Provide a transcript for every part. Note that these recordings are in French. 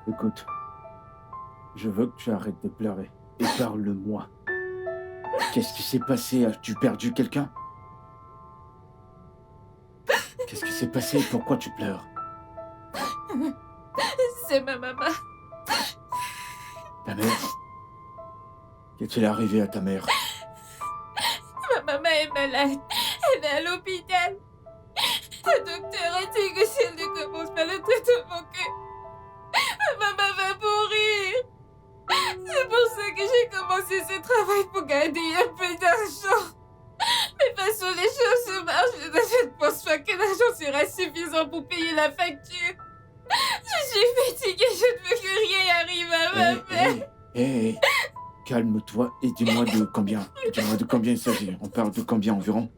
Écoute, je veux que tu arrêtes de pleurer. Et parle-moi. Qu'est-ce qui s'est passé? As-tu perdu quelqu'un? Qu'est-ce qui s'est passé? Pourquoi tu pleures? C'est ma maman. Ta mère? Qu'est-il arrivé à ta mère? Ma maman est malade. Elle est à l'hôpital. Le docteur a dit que si elle ne commence pas le traitement, que ma maman va mourir. C'est pour ça que j'ai commencé ce travail pour gagner un peu d'argent. Mais façon les choses se marchent, je ne pense pas que l'argent sera suffisant pour payer la facture. Je suis fatiguée, je ne veux que rien arrive à ma mère. Hé, calme-toi et dis-moi de combien. Dis-moi de combien il s'agit. On parle de combien environ?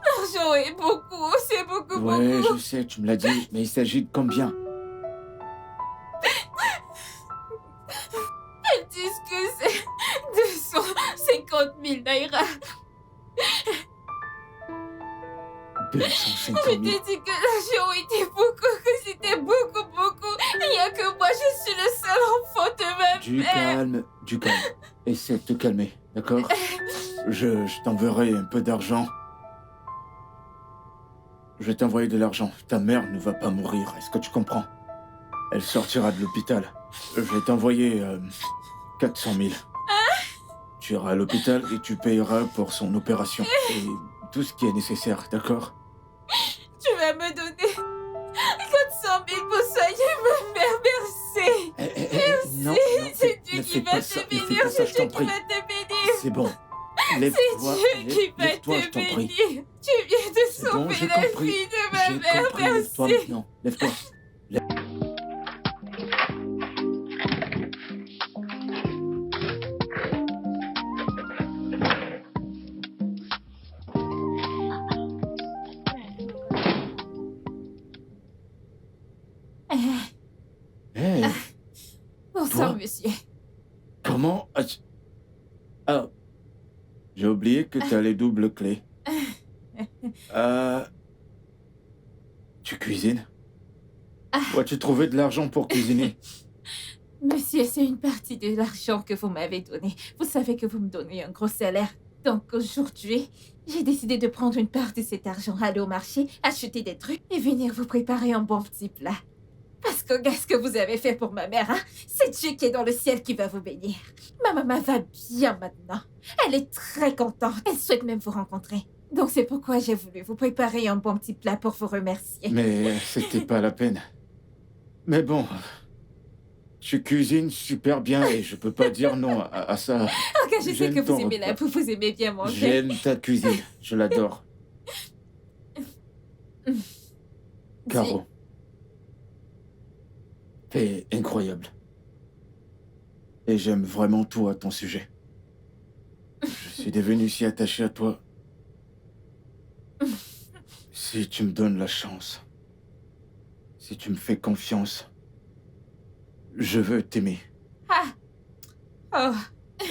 L'argent est beaucoup, c'est beaucoup, Ouais, beaucoup. je sais, tu me l'as dit, mais il s'agit de combien? Elles disent que c'est 250 000 naira. 250 Je 000. t'ai dit que l'argent était beaucoup, que c'était beaucoup, beaucoup. Il n'y a que moi, je suis le seul enfant de ma Du mère. calme, du calme. Essaie de te calmer, d'accord? Je t'enverrai un peu d'argent. Je vais t'envoyer de l'argent. Ta mère ne va pas mourir, est-ce que tu comprends? Elle sortira de l'hôpital. Je vais t'envoyer 400 000. Tu iras à l'hôpital et tu payeras pour son opération. Et tout ce qui est nécessaire, d'accord? Tu vas me donner 400 000 pour soigner ma mère, merci. Non, non, C'est Dieu ne qui fais va pas te ça, ne fais bénir, pas ça, c'est je Dieu t'en qui prie. va te bénir. C'est bon. C'est Lève-toi, Dieu qui va lève-toi, je te t'en prie. bénir. Tu viens de C'est bon, sauver j'ai la compris. vie de ma J'ai mère, compris, lève-toi merci. maintenant. Lève-toi. Hé, Bonsoir, toi, monsieur. comment as-tu... Ah, j'ai oublié que t'as les doubles clés. Tu cuisines? Où as-tu trouvé de l'argent pour cuisiner? Monsieur, c'est une partie de l'argent que vous m'avez donné. Vous savez que vous me donnez un gros salaire. Donc aujourd'hui, j'ai décidé de prendre une part de cet argent, aller au marché, acheter des trucs et venir vous préparer un bon petit plat. Parce que qu'est-ce que vous avez fait pour ma mère, hein? C'est Dieu qui est dans le ciel qui va vous bénir. Ma maman va bien maintenant. Elle est très contente. Elle souhaite même vous rencontrer. Donc c'est pourquoi j'ai voulu vous préparer un bon petit plat pour vous remercier. Mais c'était pas la peine. Mais bon, tu cuisines super bien et je peux pas dire non à ça. Ok, je sais J'aime que vous ton aimez repas. vous aimez bien manger. J'aime ta cuisine, je l'adore. Caro, t'es incroyable. Et j'aime vraiment tout à ton sujet. Je suis devenu si attaché à toi. Si tu me donnes la chance, si tu me fais confiance, je veux t'aimer. Ah! Oh!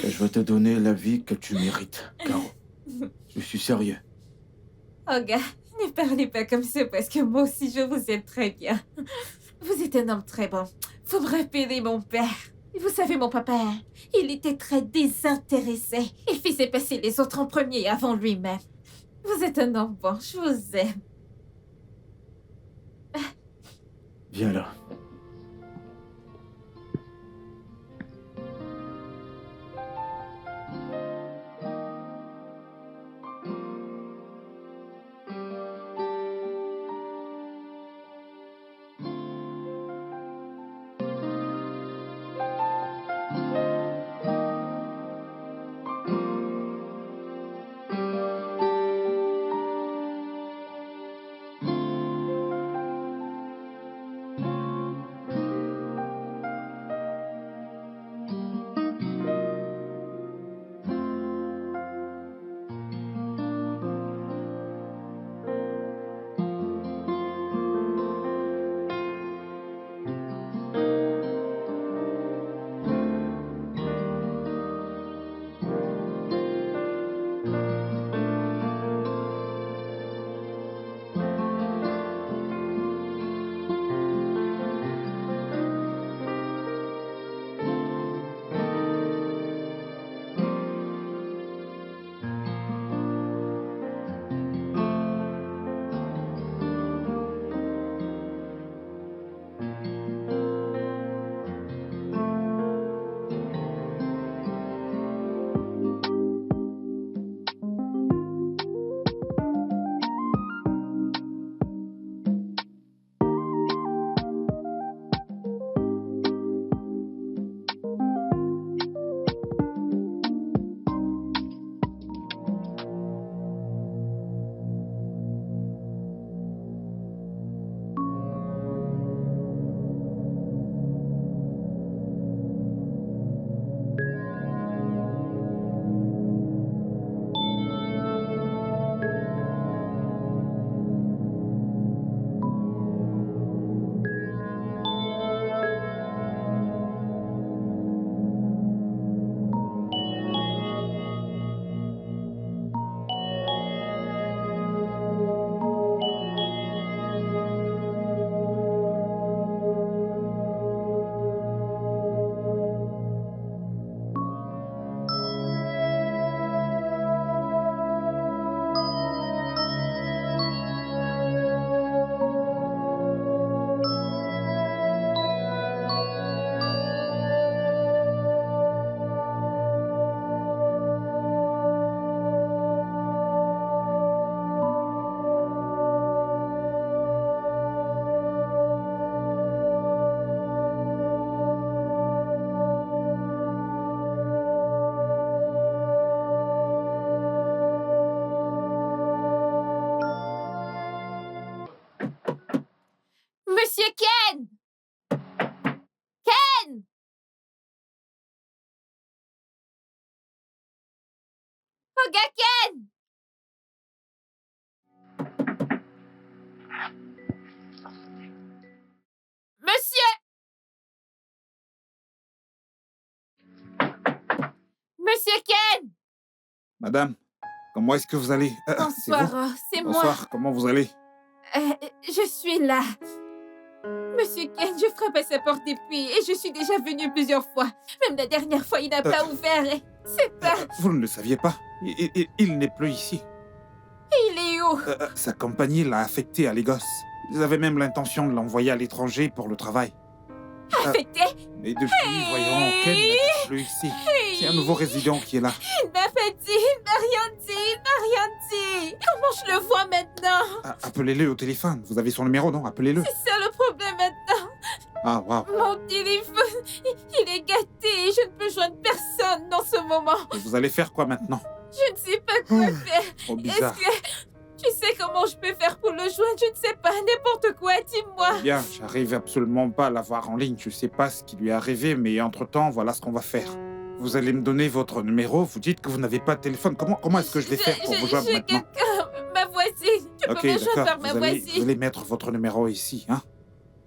Et je veux te donner la vie que tu mérites, Caro. Je suis sérieux. Oh, gars, ne parlez pas comme ça parce que moi aussi je vous aime très bien. Vous êtes un homme très bon. Vous me rappelez mon père. Et vous savez, mon papa, hein, il était très désintéressé. Il faisait passer les autres en premier avant lui-même. Vous êtes un homme bon, je vous aime. Viens là. Monsieur Ken! Ken! Oga Ken! Monsieur! Monsieur Ken! Madame, comment est-ce que vous allez? C'est Bonsoir, vous? c'est moi. Bonsoir, comment vous allez? Je suis là. Monsieur Ken, je frappe à sa porte depuis et je suis déjà venue plusieurs fois. Même la dernière fois, il n'a pas ouvert et c'est pas... Vous ne le saviez pas? Il n'est plus ici. Il est où? Sa compagnie l'a affecté à Lagos. Ils avaient même l'intention de l'envoyer à l'étranger pour le travail. Affecté? Mais depuis, voyons, Ken n'est plus ici. C'est un nouveau résident qui est là. Il m'a pas dit, il m'a rien dit, il m'a rien dit. Comment je le vois maintenant? Appelez-le au téléphone. Vous avez son numéro, non? Appelez-le. C'est ça le problème maintenant. Ah, waouh. Mon téléphone, il est gâté et je ne peux joindre personne dans ce moment. Et vous allez faire quoi maintenant? Je ne sais pas quoi faire. Trop bizarre. Est-ce que tu sais comment je peux faire pour le joindre? Je ne sais pas, n'importe quoi, dis-moi. Bien, j'arrive absolument pas à l'avoir en ligne. Je sais pas ce qui lui est arrivé, mais entre-temps, voilà ce qu'on va faire. Vous allez me donner votre numéro, vous dites que vous n'avez pas de téléphone. Comment est-ce que je vais faire pour vous joindre maintenant? Ma voisine. Tu peux me joindre par ma vous voisine. allez mettre votre numéro ici, hein?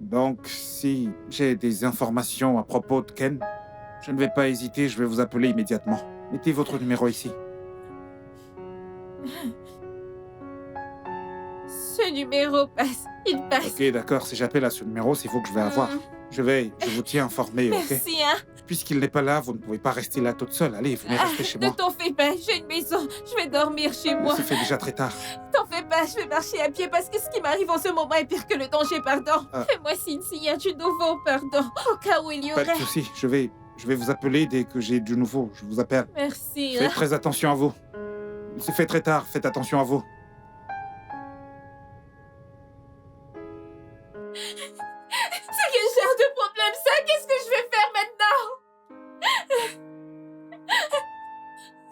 Donc, si j'ai des informations à propos de Ken, je ne vais pas hésiter, je vais vous appeler immédiatement. Mettez votre numéro ici. Ce numéro passe. Il passe. Ok, d'accord, si j'appelle à ce numéro, c'est vous que je vais avoir. Je vous tiens informé, ok? Merci, hein. Puisqu'il n'est pas là, vous ne pouvez pas rester là toute seule. Allez, venez rester chez Ne moi. t'en fais pas, j'ai une maison. Je vais dormir chez Mais moi. ça fait déjà très tard. T'en fais pas, je vais marcher à pied parce que ce qui m'arrive en ce moment est pire que le danger, pardon. Fais-moi signe s'il y a du nouveau, pardon. Au cas où il y Pas aurait. de souci, je vais vous appeler dès que j'ai du nouveau. Je vous appelle. Merci, Faites hein. très attention à vous. Il se fait très tard, faites attention à vous. C'est quel genre de problème ça? Qu'est-ce que je vais faire maintenant?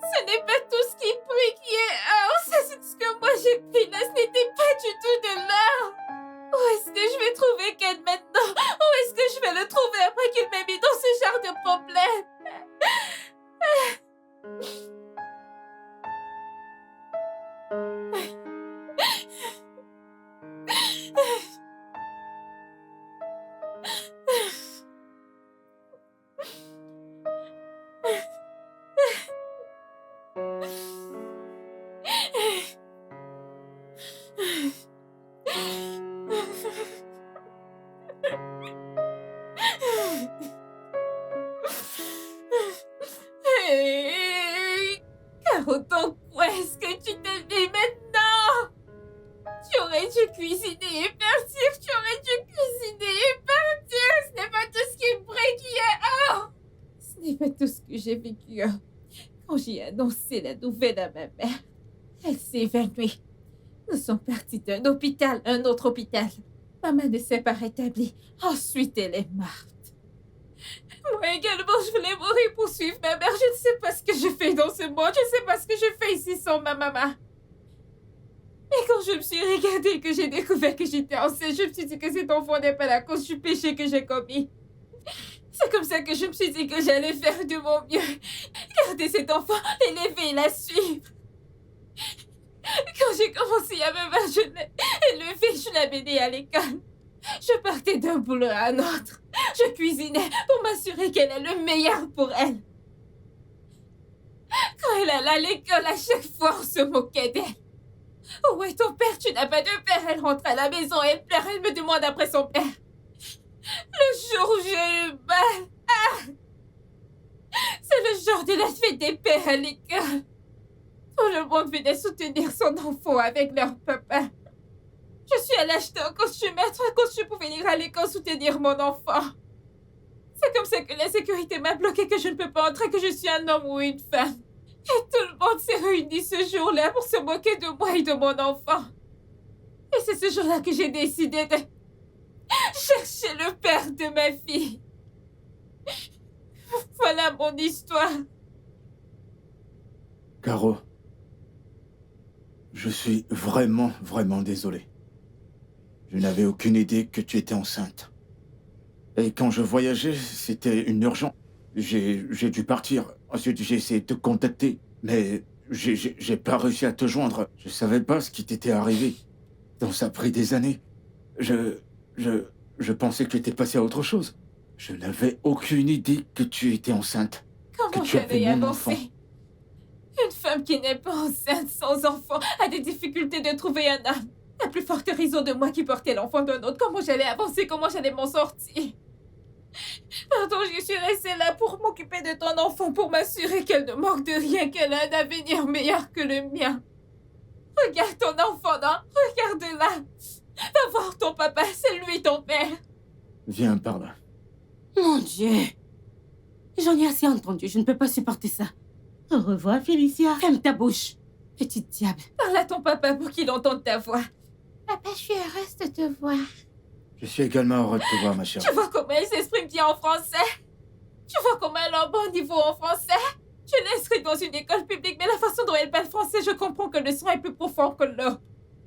Ce n'est pas tout ce qui brille qui est or. Ça, c'est ce que moi j'ai pris là. Ce n'était pas du tout de l'or. Où est-ce que je vais trouver Ken maintenant? Où est-ce que je vais le trouver après qu'il m'ait mis dans ce genre de problème? Caro, donc où est-ce que tu te mets maintenant? Tu aurais dû cuisiner et partir. Tu aurais dû cuisiner et partir. Ce n'est pas tout ce qui brille qui est or. Ce n'est pas tout ce que j'ai vécu. Quand j'ai annoncé la nouvelle à ma mère, elle s'est évanouie. Nous sommes partis d'un hôpital à un autre hôpital. Maman ne s'est pas rétablie. Ensuite, elle est morte. Moi également, je voulais mourir pour suivre ma mère. Je ne sais pas ce que je fais dans ce monde. Je ne sais pas ce que je fais ici sans ma maman. Et quand je me suis regardée et que j'ai découvert que j'étais enceinte, je me suis dit que cet enfant n'est pas la cause du péché que j'ai commis. C'est comme ça que je me suis dit que j'allais faire de mon mieux. Garder cet enfant, l'élever et la suivre. Quand j'ai commencé à me voir, je l'ai élevée, je l'ai aidée à l'école. Je partais d'un boulot à un autre. Je cuisinais pour m'assurer qu'elle ait le meilleur pour elle. Quand elle allait à l'école, à chaque fois, on se moquait d'elle. Où est ton père? Tu n'as pas de père. Elle rentre à la maison et elle pleure. Elle me demande après son père. Le jour où j'ai eu mal. C'est le jour de la fête des pères à l'école. Tout le monde venait soutenir son enfant avec leur papa. Je suis allée acheter un costume, mettre un costume pour venir à l'école soutenir mon enfant. C'est comme ça que la sécurité m'a bloqué, que je ne peux pas entrer, que je suis un homme ou une femme. Et tout le monde s'est réuni ce jour-là pour se moquer de moi et de mon enfant. Et c'est ce jour-là que j'ai décidé de chercher le père de ma fille. Voilà mon histoire. Caro, je suis vraiment désolé. Je n'avais aucune idée que tu étais enceinte. Et quand je voyageais, c'était une urgence. J'ai dû partir. Ensuite, j'ai essayé de te contacter, mais j'ai pas réussi à te joindre. Je savais pas ce qui t'était arrivé. Donc ça a pris des années. Je pensais que tu étais passé à autre chose. Je n'avais aucune idée que tu étais enceinte. Comment Que tu avais j'allais mon avancer? enfant. Une femme qui n'est pas enceinte, sans enfant, a des difficultés de trouver un homme. À plus forte raison de moi qui portais l'enfant d'un autre. Comment j'allais avancer? Comment j'allais m'en sortir? Pardon, je suis restée là pour m'occuper de ton enfant, pour m'assurer qu'elle ne manque de rien, qu'elle a un avenir meilleur que le mien. Regarde ton enfant, non? Regarde-la. Va voir ton papa, c'est lui ton père. Viens par là. Mon Dieu. J'en ai assez entendu, je ne peux pas supporter ça. Au revoir, Félicia. Ferme ta bouche, petite diable. Parle à ton papa pour qu'il entende ta voix. Papa, je suis heureuse de te voir. Je suis également heureux de te voir, ma chérie. Tu vois comment elle s'exprime bien en français? Tu vois comment elle a un bon niveau en français? Je l'ai inscrite dans une école publique, mais la façon dont elle parle français, je comprends que le son est plus profond que l'eau.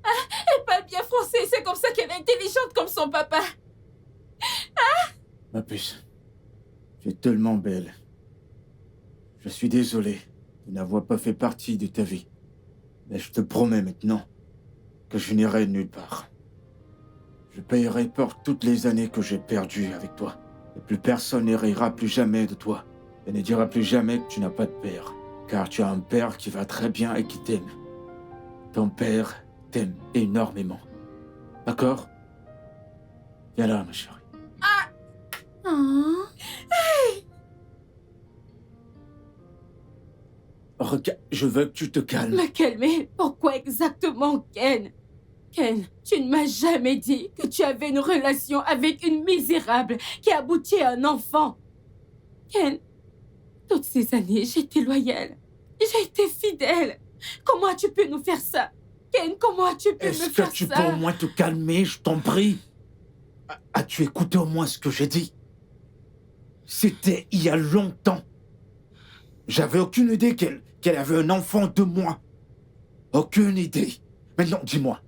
Ah, elle parle bien français, c'est comme ça qu'elle est intelligente comme son papa. Ma puce, tu es tellement belle. Je suis désolé de n'avoir pas fait partie de ta vie. Mais je te promets maintenant que je n'irai nulle part. Je payerai pour toutes les années que j'ai perdues avec toi. Et plus personne ne rira plus jamais de toi. Et ne dira plus jamais que tu n'as pas de père. Car tu as un père qui va très bien et qui t'aime. Ton père t'aime énormément. D'accord? Viens là, ma chérie. Oh. Regarde, je veux que tu te calmes. Me calmer? Pourquoi exactement, Ken? Ken, tu ne m'as jamais dit que tu avais une relation avec une misérable qui aboutit à un enfant. Ken, toutes ces années, j'étais loyale. J'ai été fidèle. Comment as-tu pu nous faire ça? Ken, comment as-tu pu me Est-ce faire que tu ça? peux au moins te calmer, je t'en prie? As-tu écouté au moins ce que j'ai dit? C'était il y a longtemps. J'avais aucune idée qu'elle avait un enfant de moi. Aucune idée. Maintenant, dis-moi,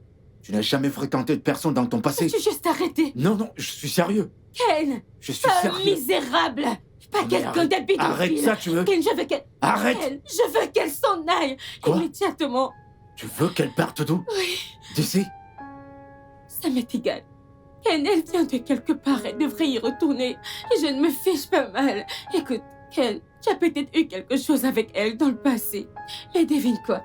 tu n'as jamais fréquenté de personne dans ton passé? Peux-tu juste arrêter? Non, je suis sérieux. Ken, Je suis un sérieux. misérable. Pas Mais quelqu'un arrête- d'habitude. Arrête ça, tu veux? Ken, je veux qu'elle... Arrête! Ken, je veux qu'elle s'en aille. Quoi? Immédiatement. Tu veux qu'elle parte d'où? Oui, D'ici? ça m'est égal. Ken, elle vient de quelque part, elle devrait y retourner. Et je ne me fiche pas mal. Écoute, Ken, tu as peut-être eu quelque chose avec elle dans le passé. Mais devine quoi?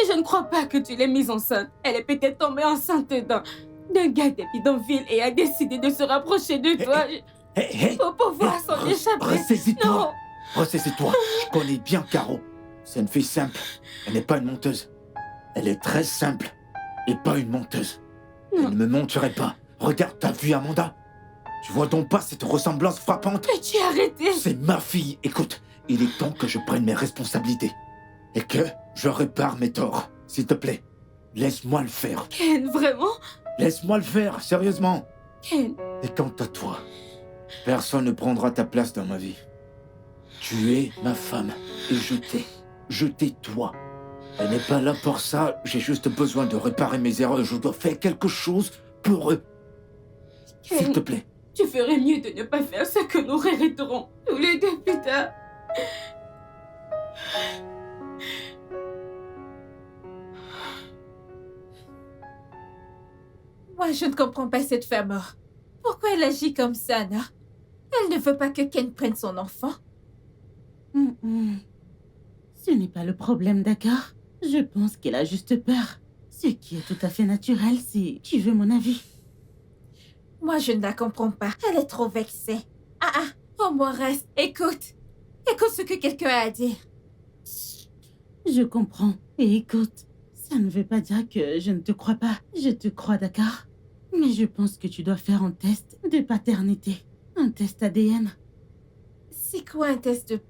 Je ne crois pas que tu l'aies mise enceinte. Elle est peut-être tombée enceinte d'un gars des bidonvilles et a décidé de se rapprocher de toi Hé, pour pouvoir s'en échapper. ressaisis-toi. Non, Ressaisis-toi. Je connais bien Caro. C'est une fille simple. Elle n'est pas une menteuse. Elle est très simple et pas une menteuse. Non. Elle ne me mentirait pas. Regarde, t'as vu Amanda? Tu vois donc pas cette ressemblance frappante? peux-tu arrêter? C'est ma fille. Écoute, il est temps que je prenne mes responsabilités. Et que je répare mes torts. S'il te plaît, laisse-moi le faire. Ken, vraiment? Laisse-moi le faire, sérieusement. Ken, Et quant à toi, personne ne prendra ta place dans ma vie. Tu es ma femme et je t'ai. Je t'ai toi. Elle n'est pas là pour ça. J'ai juste besoin de réparer mes erreurs et je dois faire quelque chose pour eux. S'il Ken, te plaît. tu ferais mieux de ne pas faire ce que nous regretterons tous les deux plus tard. Moi, je ne comprends pas cette femme. Pourquoi elle agit comme ça, non? Elle ne veut pas que Ken prenne son enfant. Ce n'est pas le problème, d'accord? Je pense qu'elle a juste peur. Ce qui est tout à fait naturel, si tu veux mon avis. Moi, je ne la comprends pas. Elle est trop vexée. Au moins reste. Écoute. Écoute ce que quelqu'un a à dire. Je comprends. Et écoute, ça ne veut pas dire que je ne te crois pas. Je te crois, d'accord? Mais je pense que tu dois faire un test de paternité. Un test ADN. C'est quoi un test de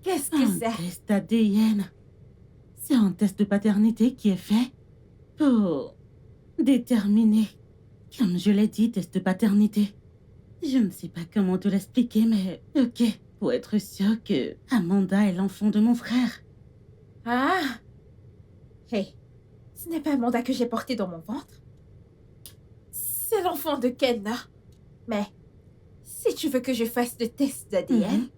Qu'est-ce que Un c'est? test ADN. C'est un test de paternité qui est fait pour déterminer. Comme je l'ai dit, test de paternité. Je ne sais pas comment te l'expliquer, mais ok. Pour être sûr que Amanda est l'enfant de mon frère. Ah! Hey, Ce n'est pas Amanda que j'ai porté dans mon ventre. C'est l'enfant de Ken, là. Mais si tu veux que je fasse le test d'ADN,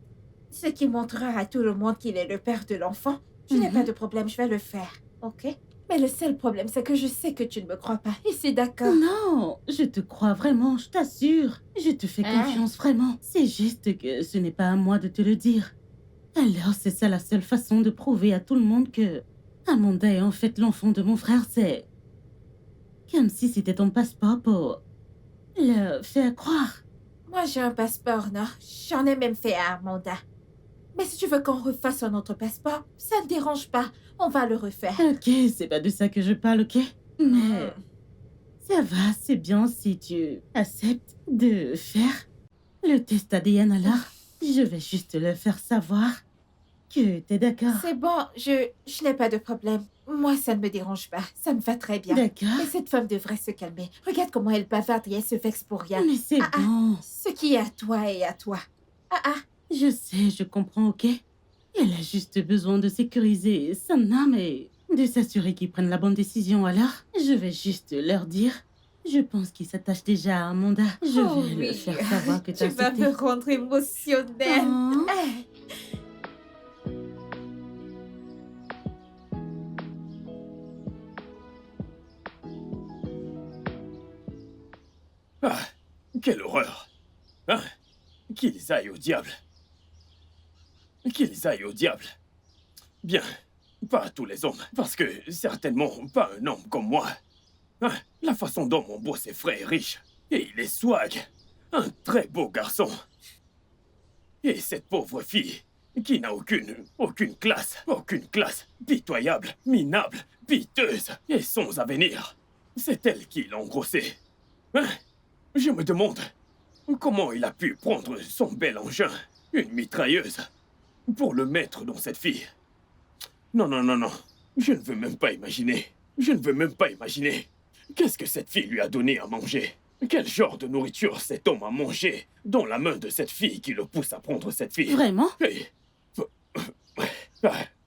ce qui montrera à tout le monde qu'il est le père de l'enfant, je n'ai pas de problème, je vais le faire, ok? Mais le seul problème, c'est que je sais que tu ne me crois pas, et c'est d'accord. Non, je te crois vraiment, je t'assure. Je te fais confiance vraiment. C'est juste que ce n'est pas à moi de te le dire. Alors, c'est ça la seule façon de prouver à tout le monde que Amanda est en fait l'enfant de mon frère, c'est comme si c'était ton passeport pour le faire croire. Moi, j'ai un passeport, non? J'en ai même fait à Amanda. Mais si tu veux qu'on refasse un autre passeport, ça ne dérange pas. On va le refaire. Ok, c'est pas de ça que je parle, ok? Mais ça va, c'est bien si tu acceptes de faire le test ADN alors. Je vais juste le faire savoir que t'es d'accord. C'est bon, je n'ai pas de problème. Moi, ça ne me dérange pas. Ça me va très bien. D'accord. Mais cette femme devrait se calmer. Regarde comment elle bavarde et elle se vexe pour rien. Mais c'est bon. Ce qui est à toi est à toi. Je sais, je comprends, ok? Elle a juste besoin de sécuriser son âme et de s'assurer qu'ils prennent la bonne décision. Alors, je vais juste leur dire. Je pense qu'ils s'attachent déjà à Amanda. Je vais leur faire savoir que t'as Tu vas accepté. me rendre émotionnelle. Oh. Ah, quelle horreur! Hein? Qu'ils aillent au diable! Qu'ils aillent au diable! Bien, pas tous les hommes, parce que certainement pas un homme comme moi. Hein? La façon dont mon beau est frais et riche, et il est swag, un très beau garçon. Et cette pauvre fille, qui n'a aucune classe, pitoyable, minable, piteuse, et sans avenir. C'est elle qui l'a engrossé. Hein? Je me demande comment il a pu prendre son bel engin, une mitrailleuse, pour le mettre dans cette fille. Non, non, non, non. Je ne veux même pas imaginer. Je ne veux même pas imaginer. Qu'est-ce que cette fille lui a donné à manger? Quel genre de nourriture cet homme a mangé dans la main de cette fille qui le pousse à prendre cette fille? Vraiment? Hey.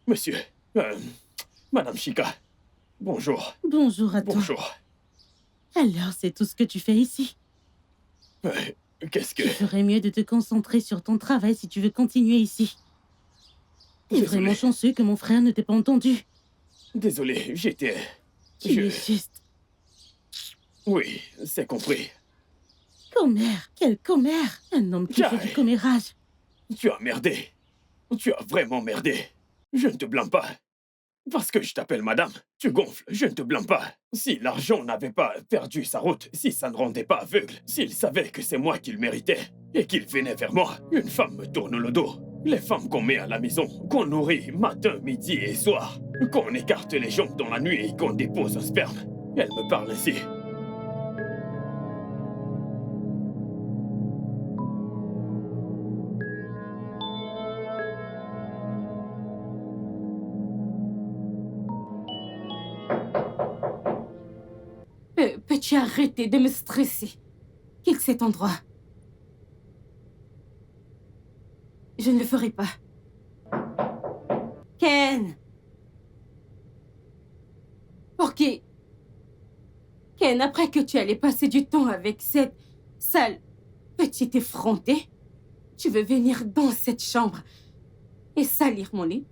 Monsieur, Madame Chica, bonjour. Bonjour à toi. Bonjour. Alors, c'est tout ce que tu fais ici? Qu'est-ce que... Tu ferais mieux de te concentrer sur ton travail si tu veux continuer ici. T'es Désolé. vraiment chanceux que mon frère ne t'ait pas entendu. Désolé, j'étais... Tu es juste Oui, c'est compris. commère. Quel commère? Un homme qui fait du commérage. Tu as merdé. Tu as vraiment merdé. Je ne te blâme pas. Parce que je t'appelle madame, tu gonfles, je ne te blâme pas. Si l'argent n'avait pas perdu sa route, si ça ne rendait pas aveugle, s'il savait que c'est moi qui le méritais, et qu'il venait vers moi, une femme me tourne le dos. Les femmes qu'on met à la maison, qu'on nourrit matin, midi et soir, qu'on écarte les jambes dans la nuit et qu'on dépose un sperme, elles me parlent ainsi. Peux-tu arrêter de me stresser? Quitte cet endroit. Je ne le ferai pas. Ken! Ok. Ken, après que tu allais passer du temps avec cette sale petite effrontée, tu veux venir dans cette chambre et salir mon lit?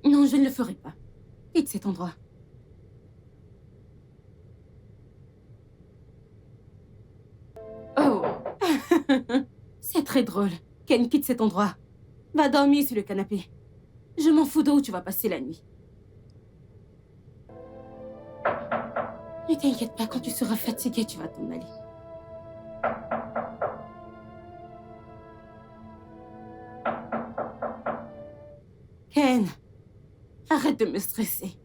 Non, je ne le ferai pas. Quitte cet endroit. Oh. C'est très drôle. Ken, quitte cet endroit. Va dormir sur le canapé. Je m'en fous d'où tu vas passer la nuit. Ne t'inquiète pas, quand tu seras fatigué, tu vas t'en aller. Ken, arrête de me stresser.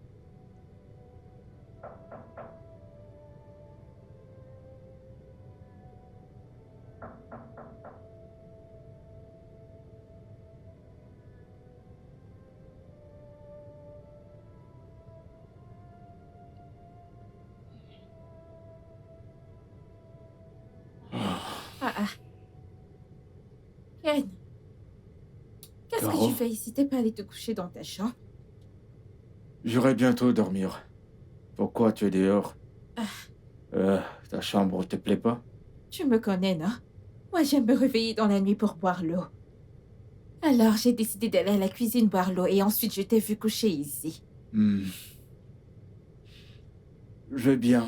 Ken, qu'est-ce que Caro? tu fais ici? T'es pas allé te coucher dans ta chambre? J'irai bientôt dormir. Pourquoi tu es dehors? Ta chambre te plaît pas? Tu me connais, non? Moi, j'aime me réveiller dans la nuit pour boire l'eau. Alors, j'ai décidé d'aller à la cuisine boire l'eau et ensuite je t'ai vu coucher ici. Je vais bien.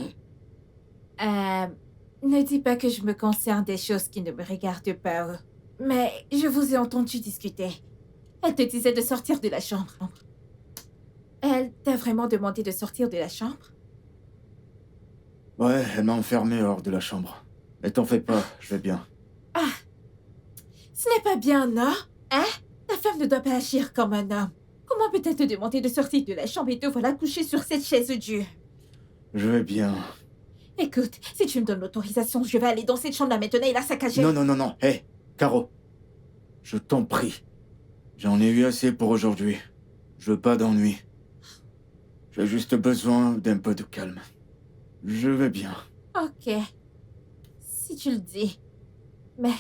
Ne dis pas que je me concerne des choses qui ne me regardent pas. Mais je vous ai entendu discuter. Elle te disait de sortir de la chambre. Elle t'a vraiment demandé de sortir de la chambre? Ouais, elle m'a enfermé hors de la chambre. Mais t'en fais pas, je vais bien. Ah! Ce n'est pas bien, non? Hein? La femme ne doit pas agir comme un homme. Comment peut-elle te demander de sortir de la chambre et te voilà couché sur cette chaise dure? Je vais bien. Écoute, si tu me donnes l'autorisation, je vais aller dans cette chambre là maintenant et la saccager. Non. Hé, Caro. Je t'en prie. J'en ai eu assez pour aujourd'hui. Je veux pas d'ennui. J'ai juste besoin d'un peu de calme. Je vais bien. Ok. Si tu le dis. Mais...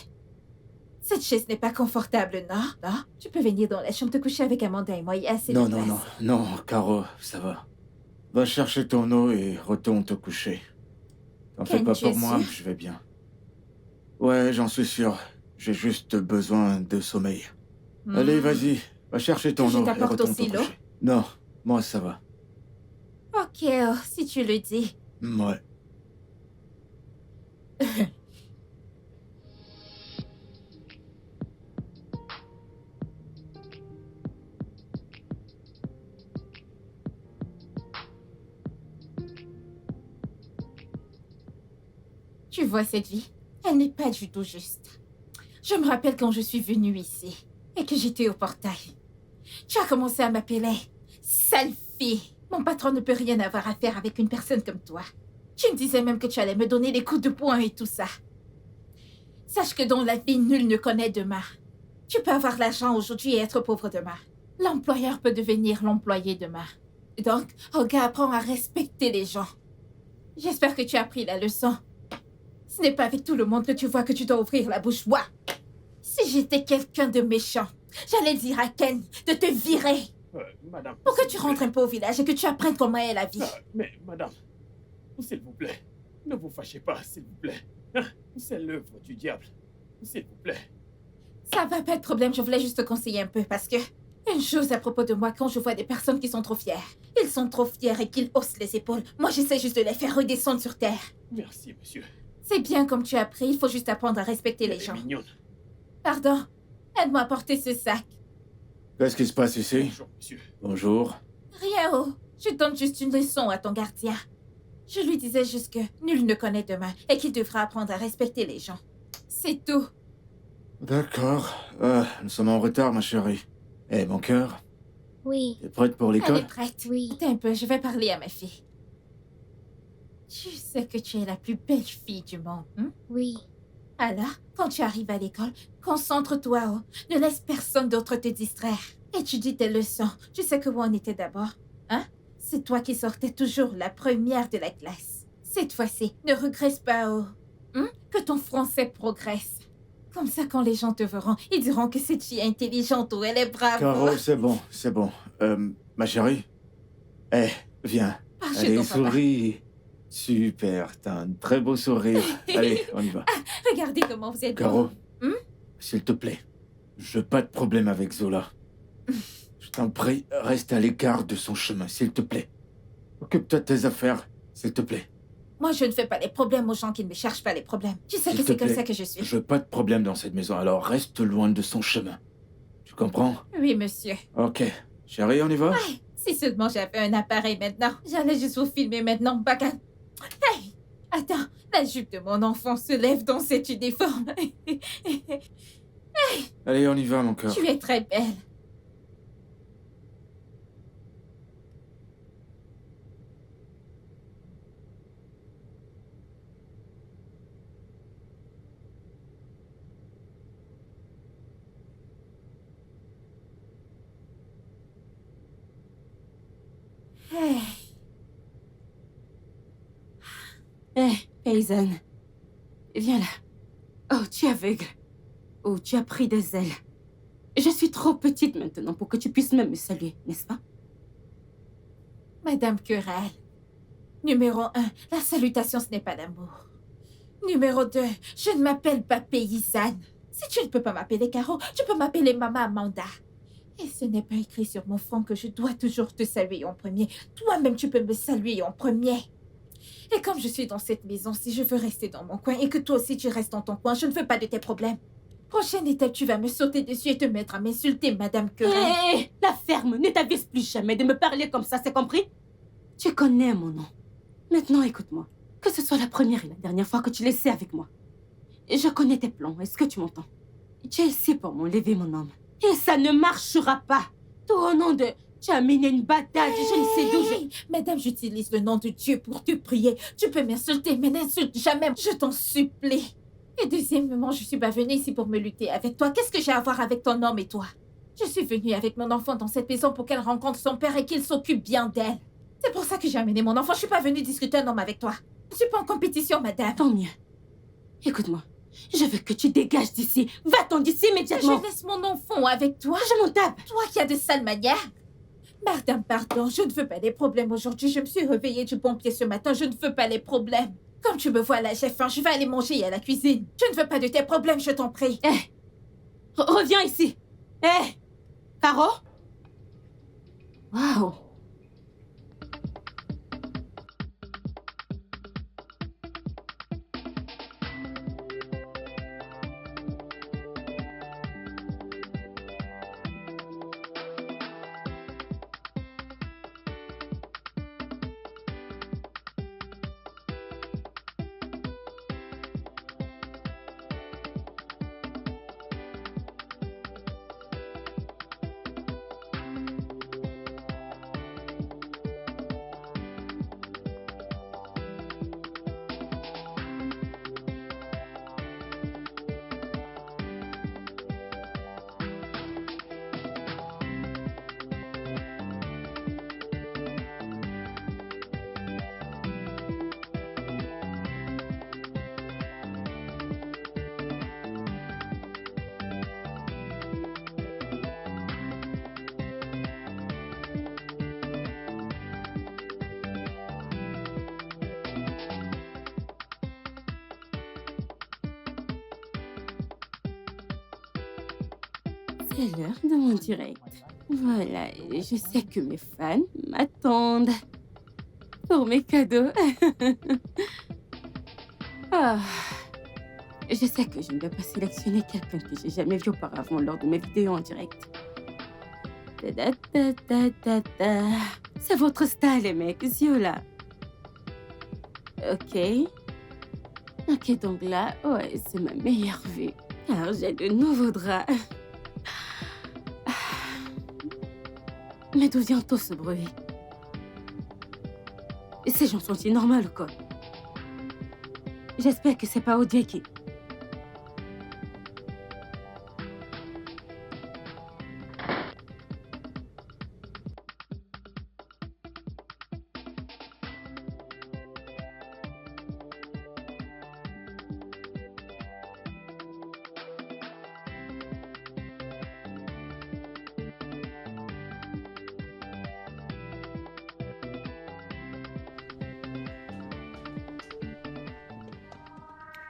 cette chaise n'est pas confortable, non? Non? Tu peux venir dans la chambre te coucher avec Amanda et moi, il y a assez de place. Non, Caro, ça va. Va chercher ton eau et retourne te coucher. T'en fais Ken, pas tu pour es moi, sûr? je vais bien. Ouais, j'en suis sûr. J'ai juste besoin de sommeil. Allez, vas-y. Va chercher ton Que je eau et t'apporte retourne te aussi l'eau? coucher. Non, moi ça va. Ok, si tu le dis. Ouais. Tu vois cette vie? Elle n'est pas du tout juste. Je me rappelle quand je suis venue ici et que j'étais au portail. Tu as commencé à m'appeler sale fille. Mon patron ne peut rien avoir à faire avec une personne comme toi. Tu me disais même que tu allais me donner des coups de poing et tout ça. Sache que dans la vie, nul ne connaît demain. Tu peux avoir l'argent aujourd'hui et être pauvre demain. L'employeur peut devenir l'employé demain. Donc, Olga apprend à respecter les gens. J'espère que tu as appris la leçon. Ce n'est pas avec tout le monde que tu vois que tu dois ouvrir la bouche. Moi, si j'étais quelqu'un de méchant, j'allais dire à Ken de te virer. Madame... Pour que tu rentres un peu au village et que tu apprennes comment est la vie. Mais, madame, s'il vous plaît, ne vous fâchez pas, s'il vous plaît. Hein? C'est l'œuvre du diable. S'il vous plaît. Ça va pas de problème, je voulais juste te conseiller un peu parce que... une chose à propos de moi, quand je vois des personnes qui sont trop fières. Ils sont trop fiers et qu'ils haussent les épaules. Moi, j'essaie juste de les faire redescendre sur terre. Merci, monsieur. C'est bien comme tu as appris, il faut juste apprendre à respecter les Elle est gens. mignonne. Pardon, aide-moi à porter ce sac. Qu'est-ce qui se passe ici? Bonjour, monsieur. Bonjour. Rien, oh. Je donne juste une leçon à ton gardien. Je lui disais juste que nul ne connaît demain et qu'il devra apprendre à respecter les gens. C'est tout. D'accord. Nous sommes en retard, ma chérie. Eh, mon cœur, Oui, t'es prête pour Elle l'école? est prête. oui. Attends un peu, je vais parler à ma fille. Tu sais que tu es la plus belle fille du monde, hein? Oui, Alors, quand tu arrives à l'école, concentre-toi, oh. Ne laisse personne d'autre te distraire. Étudie tes leçons. Tu sais que où on était d'abord, hein? C'est toi qui sortais toujours la première de la classe. Cette fois-ci, ne regresse pas, oh. Hein? Que ton français progresse. Comme ça, quand les gens te verront, ils diront que cette fille est intelligente ou elle est brave. Caro, c'est bon. Ma chérie? Eh, viens. Ah, chez Allez, ton papa. souris. Super, t'as un très beau sourire. Allez, on y va. Regardez comment vous êtes Caro, beau. Hmm? s'il te plaît, je veux pas de problème avec Zola. Je t'en prie, reste à l'écart de son chemin, s'il te plaît. Occupe-toi de tes affaires, s'il te plaît. Moi, je ne fais pas les problèmes aux gens qui ne me cherchent pas les problèmes. Tu sais S'il que te c'est comme plaît, ça que je suis. Je veux pas de problème dans cette maison, alors reste loin de son chemin. Tu comprends? Oui, monsieur. Ok. Chérie, on y va? Si seulement j'avais un appareil maintenant. J'allais juste vous filmer maintenant, bacane. Hey! Attends, la jupe de mon enfant se lève dans cet uniforme. Allez, on y va, mon cœur. Tu es très belle. Hey. Hé, paysanne. Viens là. Oh, tu es aveugle. Oh, tu as pris des ailes. Je suis trop petite maintenant pour que tu puisses même me saluer, n'est-ce pas? Madame Querelle, Numéro 1, la salutation, ce n'est pas l'amour. Numéro 2, je ne m'appelle pas paysanne. Si tu ne peux pas m'appeler Caro, tu peux m'appeler Maman Amanda. Et ce n'est pas écrit sur mon front que je dois toujours te saluer en premier. Toi-même, tu peux me saluer en premier. Et comme je suis dans cette maison, si je veux rester dans mon coin et que toi aussi tu restes dans ton coin, je ne veux pas de tes problèmes. Prochaine étape, tu vas me sauter dessus et te mettre à m'insulter, Madame Querelle. Hé, la ferme, ne t'avise plus jamais de me parler comme ça, c'est compris? Tu connais mon nom. Maintenant, écoute-moi. Que ce soit la première et la dernière fois que tu laissais avec moi. Je connais tes plans, est-ce que tu m'entends? Tu es ici pour m'enlever mon homme. Et ça ne marchera pas. Tout au nom de... Tu as mené une bataille, je ne sais d'où je... Madame, j'utilise le nom de Dieu pour te prier. Tu peux m'insulter, mais n'insulte jamais. Je t'en supplie. Et deuxièmement, je suis pas venue ici pour me lutter avec toi. Qu'est-ce que j'ai à voir avec ton homme et toi? Je suis venue avec mon enfant dans cette maison pour qu'elle rencontre son père et qu'il s'occupe bien d'elle. C'est pour ça que j'ai amené mon enfant. Je suis pas venue discuter un homme avec toi. Je suis pas en compétition, madame. Tant mieux. Écoute-moi. Je veux que tu dégages d'ici. Va-t'en d'ici immédiatement. Je laisse mon enfant avec toi. Je m'en tape. Toi qui as de sales manières. Madame, pardon, je ne veux pas les problèmes aujourd'hui. Je me suis réveillée du bon pied ce matin. Je ne veux pas les problèmes. Comme tu me vois là, j'ai faim. Je vais aller manger à la cuisine. Je ne veux pas de tes problèmes, je t'en prie. Hé, reviens ici. Hé, Caro. Waouh. C'est l'heure de mon direct. Voilà, je sais que mes fans m'attendent pour mes cadeaux. Ah, je sais que je ne dois pas sélectionner quelqu'un que j'ai jamais vu auparavant lors de mes vidéos en direct. Ta-da-ta-ta-ta-ta. C'est votre style, les mecs, yeux là. Ok. Ok, donc là, ouais, c'est ma meilleure vue. Car j'ai de nouveaux draps. Mais d'où vient tout ce bruit? Ces gens sont-ils normaux ou quoi? J'espère que c'est pas Odieki.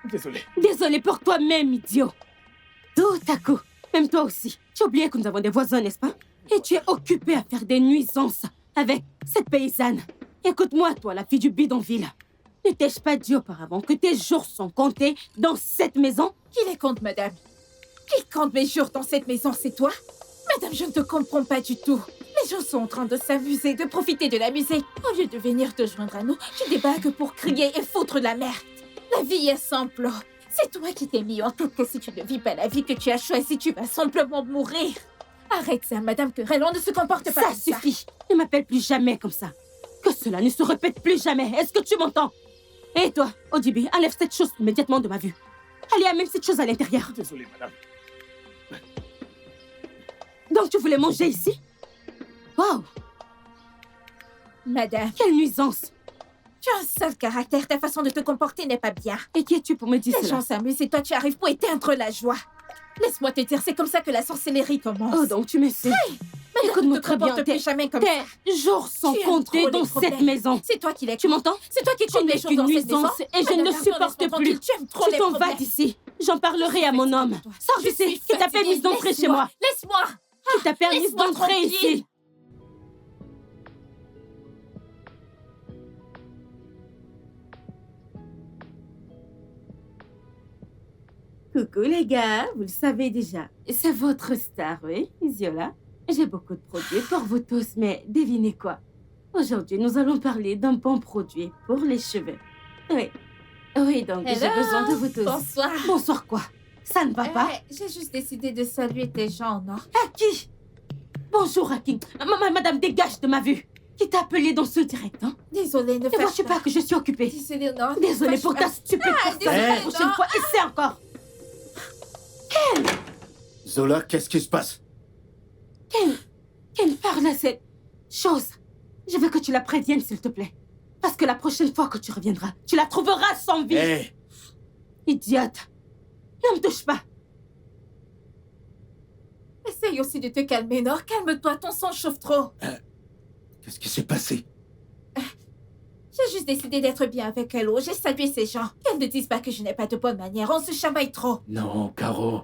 Désolé. Désolé pour toi-même, idiot. Tout à coup, même toi aussi. Tu as oublié que nous avons des voisins, n'est-ce pas? Et tu es occupé à faire des nuisances avec cette paysanne. Écoute-moi, toi, la fille du bidonville. Ne t'ai-je pas dit auparavant que tes jours sont comptés dans cette maison? Qui les compte, madame? Qui compte mes jours dans cette maison, c'est toi? Madame, je ne te comprends pas du tout. Les gens sont en train de s'amuser, de profiter de la musique. Au lieu de venir te joindre à nous, tu débarques pour crier et foutre de la merde. La vie est simple. C'est toi qui t'es mis en tête que si tu ne vis pas la vie que tu as choisie, tu vas simplement mourir. Arrête ça, Madame Querelle, on ne se comporte pas Ça comme ça. suffit. Ne m'appelle plus jamais comme ça. Que cela ne se répète plus jamais. Est-ce que tu m'entends? Et toi, Odibi, enlève cette chose immédiatement de ma vue. Allez, amène cette chose à l'intérieur. Désolé, madame. Donc tu voulais manger ici? Waouh! Madame, Quelle nuisance! tu as un sale caractère, ta façon de te comporter n'est pas bien. Et qui es-tu pour me dire Les cela? gens s'amusent et toi tu arrives pour éteindre la joie. Laisse-moi te dire, c'est comme ça que la sorcellerie commence. Oh, donc tu me sais. Écoute-moi très bien, plus jamais comme ça. tes jours sont Tu aimes comptés trop dans les cette problèmes. maison. C'est toi qui les Tu m'entends? C'est toi qui Tu comptes n'es les choses qu'une dans cette maison. nuisance et je Madame ne Gardner, supporte laisse-moi plus. tranquille, tu aimes trop Tu les t'en vas problèmes. d'ici. J'en parlerai à mon homme. Sors Je d'ici. suis Qui t'a permis fatiguée. d'entrer chez Laisse-moi. moi? Laisse-moi. Qui t'a permis Laisse-moi d'entrer tranquille. ici? Coucou les gars, vous le savez déjà. C'est votre star, oui, Ziola. J'ai beaucoup de produits pour vous tous, mais devinez quoi? Aujourd'hui, nous allons parler d'un bon produit pour les cheveux. Oui. Oui, donc j'ai Hello. besoin de vous tous. Bonsoir. Bonsoir quoi? Ça ne va pas? J'ai juste décidé de saluer tes gens, non? À qui? Bonjour à qui? Madame, dégage de ma vue. Qui t'a appelé dans ce direct, hein? Désolée, ne Ne fâche vois-tu pas que je suis occupée? Désolée, non. Désolée pour ta stupide personne. désolée, La prochaine non. fois, essaie encore. Zola, qu'est-ce qui se passe? Ken, parle à cette chose. Je veux que tu la préviennes, s'il te plaît. Parce que la prochaine fois que tu reviendras, tu la trouveras sans vie. Hé, Idiote. Ne me touche pas. Essaye aussi de te calmer, non? Calme-toi, ton sang chauffe trop. qu'est-ce qui s'est passé? J'ai juste décidé d'être bien avec Hello. J'ai salué ces gens. Qu'elles ne disent pas que je n'ai pas de bonne manière. On se chamaille trop. Non, Caro.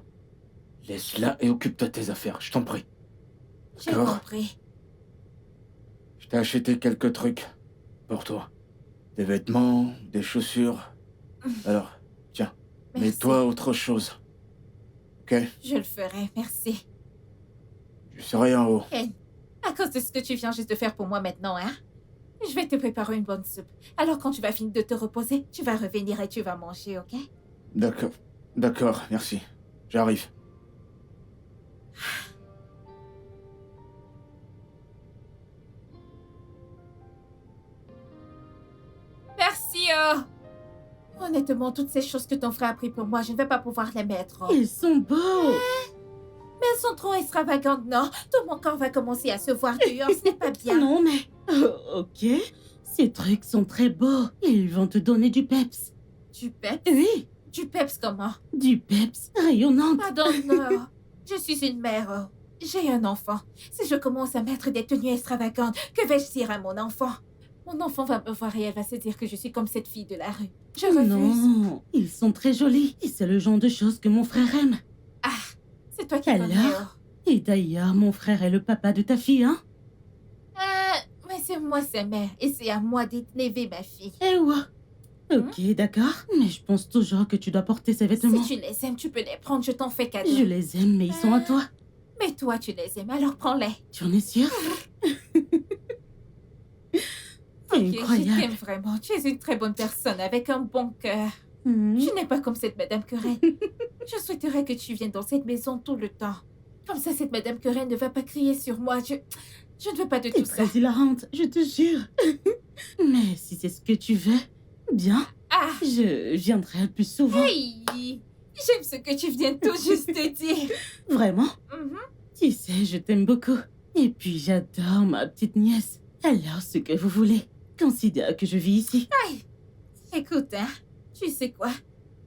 Laisse-la et occupe-toi de tes affaires, je t'en prie. J'ai D'accord. compris. Je t'ai acheté quelques trucs pour toi. Des vêtements, des chaussures. Alors, tiens, Merci. mets-toi autre chose. Ok? Je le ferai, merci. Je serai en haut. Ken, à cause de ce que tu viens juste de faire pour moi maintenant, hein? Je vais te préparer une bonne soupe. Alors quand tu vas finir de te reposer, tu vas revenir et tu vas manger, ok? D'accord. D'accord, merci. J'arrive. Merci, Honnêtement, toutes ces choses que ton frère a pris pour moi, je ne vais pas pouvoir les mettre. Ils sont beaux. Mais elles sont trop extravagantes, non? Tout mon corps va commencer à se voir dehors, ce n'est pas bien. Non, mais... ok. Ces trucs sont très beaux. Ils vont te donner du peps. Du peps? Oui, Du peps comment? du peps rayonnant. Pardon, non. Je suis une mère. J'ai un enfant. Si je commence à mettre des tenues extravagantes, que vais-je dire à mon enfant? Mon enfant va me voir et elle va se dire que je suis comme cette fille de la rue. Je refuse. Non, ils sont très jolis. Et c'est le genre de choses que mon frère aime. C'est toi qui Alors? connais. Et d'ailleurs, mon frère est le papa de ta fille, hein? Mais c'est moi sa mère et c'est à moi d'élever ma fille. Eh ouais. Ok, d'accord. Mais je pense toujours que tu dois porter ces vêtements. Si tu les aimes, tu peux les prendre, je t'en fais cadeau. Je les aime, mais ils sont à toi. Mais toi, tu les aimes, alors prends-les. Tu en es sûre? C'est Ok, je incroyable. t'aime vraiment. Tu es une très bonne personne avec un bon cœur. Hmm. Tu n'es pas comme cette Madame Querelle. Je souhaiterais que tu viennes dans cette maison tout le temps. Comme ça, cette Madame Querelle ne va pas crier sur moi. Je ne veux pas de T'es tout ça. très hilarante, je te jure. Mais si c'est ce que tu veux, bien, Ah, je viendrai plus souvent. hey! J'aime ce que tu viens tout juste de dire. Vraiment? Mhm. Tu sais, je t'aime beaucoup. Et puis j'adore ma petite nièce. Alors, ce que vous voulez. Considère que je vis ici. Écoute, hein, tu sais quoi?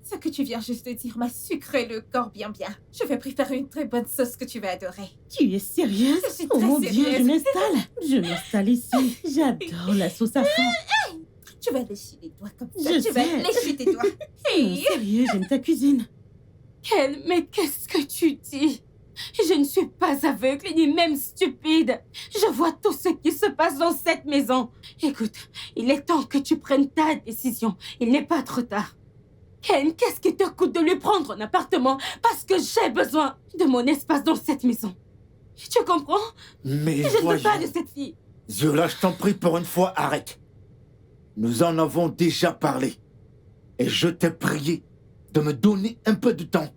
Ce que tu viens juste de dire m'a sucré le corps bien. Je vais préparer une très bonne sauce que tu vas adorer. Tu es sérieuse? Je suis Oh très mon Dieu, sérieuse. je m'installe. Je m'installe ici. J'adore la sauce à fond. Tu vas lécher les doigts comme ça. Je Tu vas sais. lécher tes doigts. Non, Hey! sérieux, j'aime ta cuisine. Ken, mais qu'est-ce que tu dis? Je ne suis pas aveugle ni même stupide. Je vois tout ce qui se passe dans cette maison. Écoute, il est temps que tu prennes ta décision. Il n'est pas trop tard. Ken, qu'est-ce qui te coûte de lui prendre un appartement? Parce que j'ai besoin de mon espace dans cette maison. Tu comprends? Mais Je ne veux voyons. pas de cette fille. Zola, je t'en prie, pour une fois, arrête. Nous en avons déjà parlé. Et je t'ai prié de me donner un peu de temps.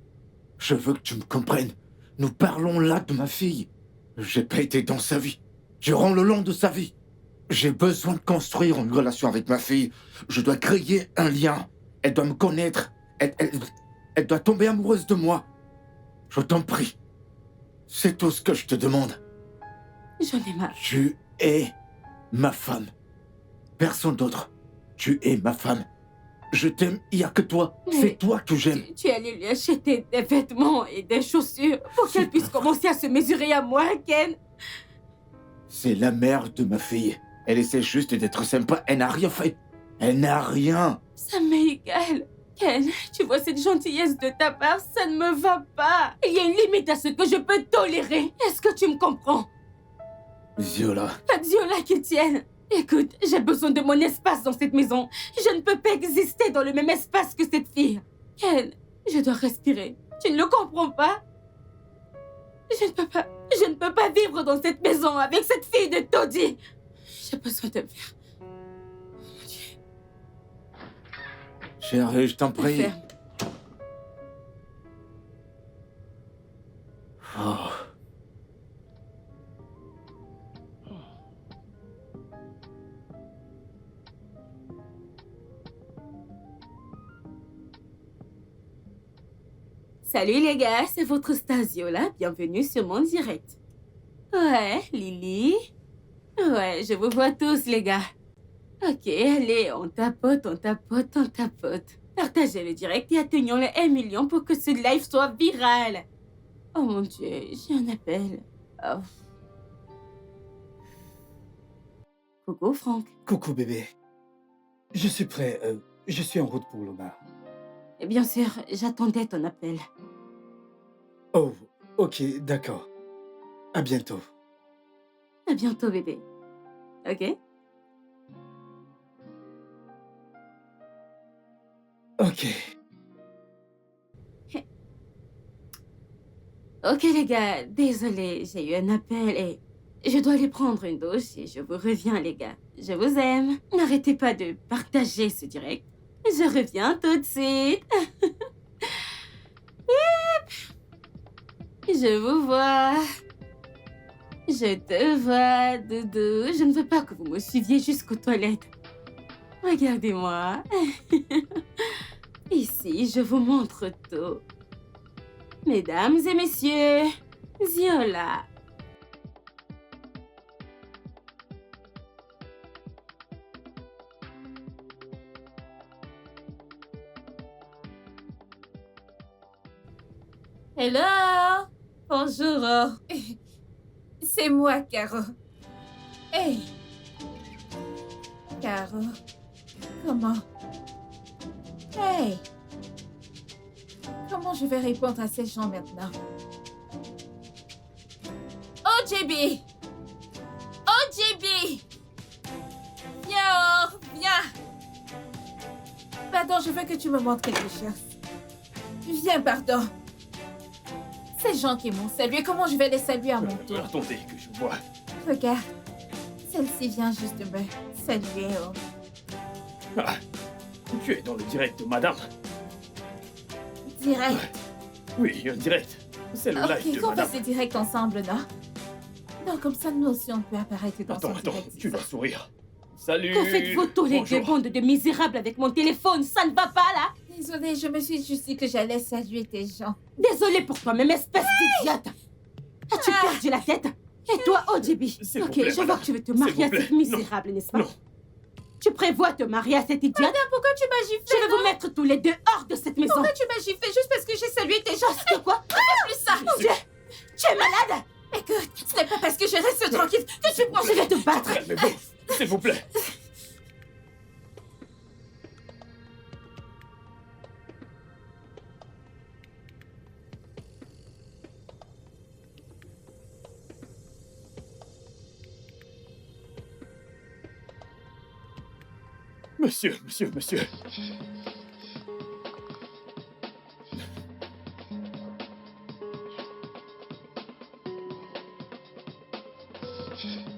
Je veux que tu me comprennes. Nous parlons là de ma fille. J'ai pas été dans sa vie. Durant le long de sa vie. J'ai besoin de construire une relation avec ma fille. Je dois créer un lien. Elle doit me connaître. Elle doit tomber amoureuse de moi. Je t'en prie. C'est tout ce que je te demande. J'en ai marre. Tu es ma femme. Personne d'autre. Tu es ma femme. Je t'aime, il n'y a que toi. Mais- C'est toi que j'aime. Tu es allé lui acheter des vêtements et des chaussures pour qu'elle puisse commencer à se mesurer à moi, Ken. C'est la mère de ma fille. Elle essaie juste d'être sympa. Elle n'a rien fait. Elle n'a rien. Ça m'est égal. Ken, tu vois cette gentillesse de ta part, ça ne me va pas. Il y a une limite à ce que je peux tolérer. Est-ce que tu me comprends? Viola. Pas Viola qui tienne. Écoute, j'ai besoin de mon espace dans cette maison. Je ne peux pas exister dans le même espace que cette fille. Ken, je dois respirer. Tu ne le comprends pas? Je ne peux pas vivre dans cette maison avec cette fille de taudis. J'ai besoin de faire. Mon Dieu. Chérie, je t'en prie. Ferme. Oh. Salut les gars, c'est votre Stasio là. Bienvenue sur mon direct. Ouais, Lily. Ouais, je vous vois tous les gars. Ok, allez, on tapote, on tapote, on tapote. Partagez le direct et atteignons les 1 million pour que ce live soit viral. Oh mon Dieu, j'ai un appel. Oh. Coucou Franck. Coucou bébé. Je suis prêt. Je suis en route pour le bar. Et bien sûr, j'attendais ton appel. Oh, ok, d'accord. À bientôt. À bientôt bébé. Ok? Ok. Ok les gars, désolé, j'ai eu un appel et je dois aller prendre une douche et je vous reviens les gars. Je vous aime. N'arrêtez pas de partager ce direct. Je reviens tout de suite. Je vous vois. Je te vois, Doudou. Je ne veux pas que vous me suiviez jusqu'aux toilettes. Regardez-moi. Ici, je vous montre tout. Mesdames et messieurs, Viola. Hello! Bonjour. C'est moi, Caro. Hey! Caro, comment? Hey! Comment je vais répondre à ces gens maintenant? Oh, JB! Oh, JB! Viens, viens! Pardon, je veux que tu me montres quelque chose. Viens, pardon. Ces gens qui m'ont salué, comment je vais les saluer à mon tour? Attendez, que je vois. Regarde, celle-ci vient juste de me saluer. Oh. Ah, tu es dans le direct, madame. Direct. Oui, un direct. C'est le live Ok, de qu'on madame. fasse des directs ensemble, non? Non, comme ça, nous aussi, on peut apparaître dans Attends, son attends, direct. tu vas sourire. Salut. Que faites-vous tous les deux, Bonjour. bande de misérables avec mon téléphone? Ça ne va pas là? Désolée, je me suis juste dit que j'allais saluer tes gens. Désolée pour toi-même, espèce d'idiote. As-tu perdu la tête? Et toi, OJB? S'il vous Ok, plaît, je vois madame. que tu veux te S'il marier à vous plaît. cette misérable, n'est-ce pas? Non. Tu prévois te marier à cette idiote? Pourquoi tu m'as giflé? Je vais vous mettre tous les deux hors de cette maison. Pourquoi tu m'as giflé juste parce que j'ai salué tes gens? Parce que quoi? Plus ça! Mon Dieu! Tu es malade? Écoute, ce n'est pas parce que je reste tranquille que tu prends. Je vais te battre. Calmez-vous, s'il vous plaît. Monsieur, monsieur, monsieur.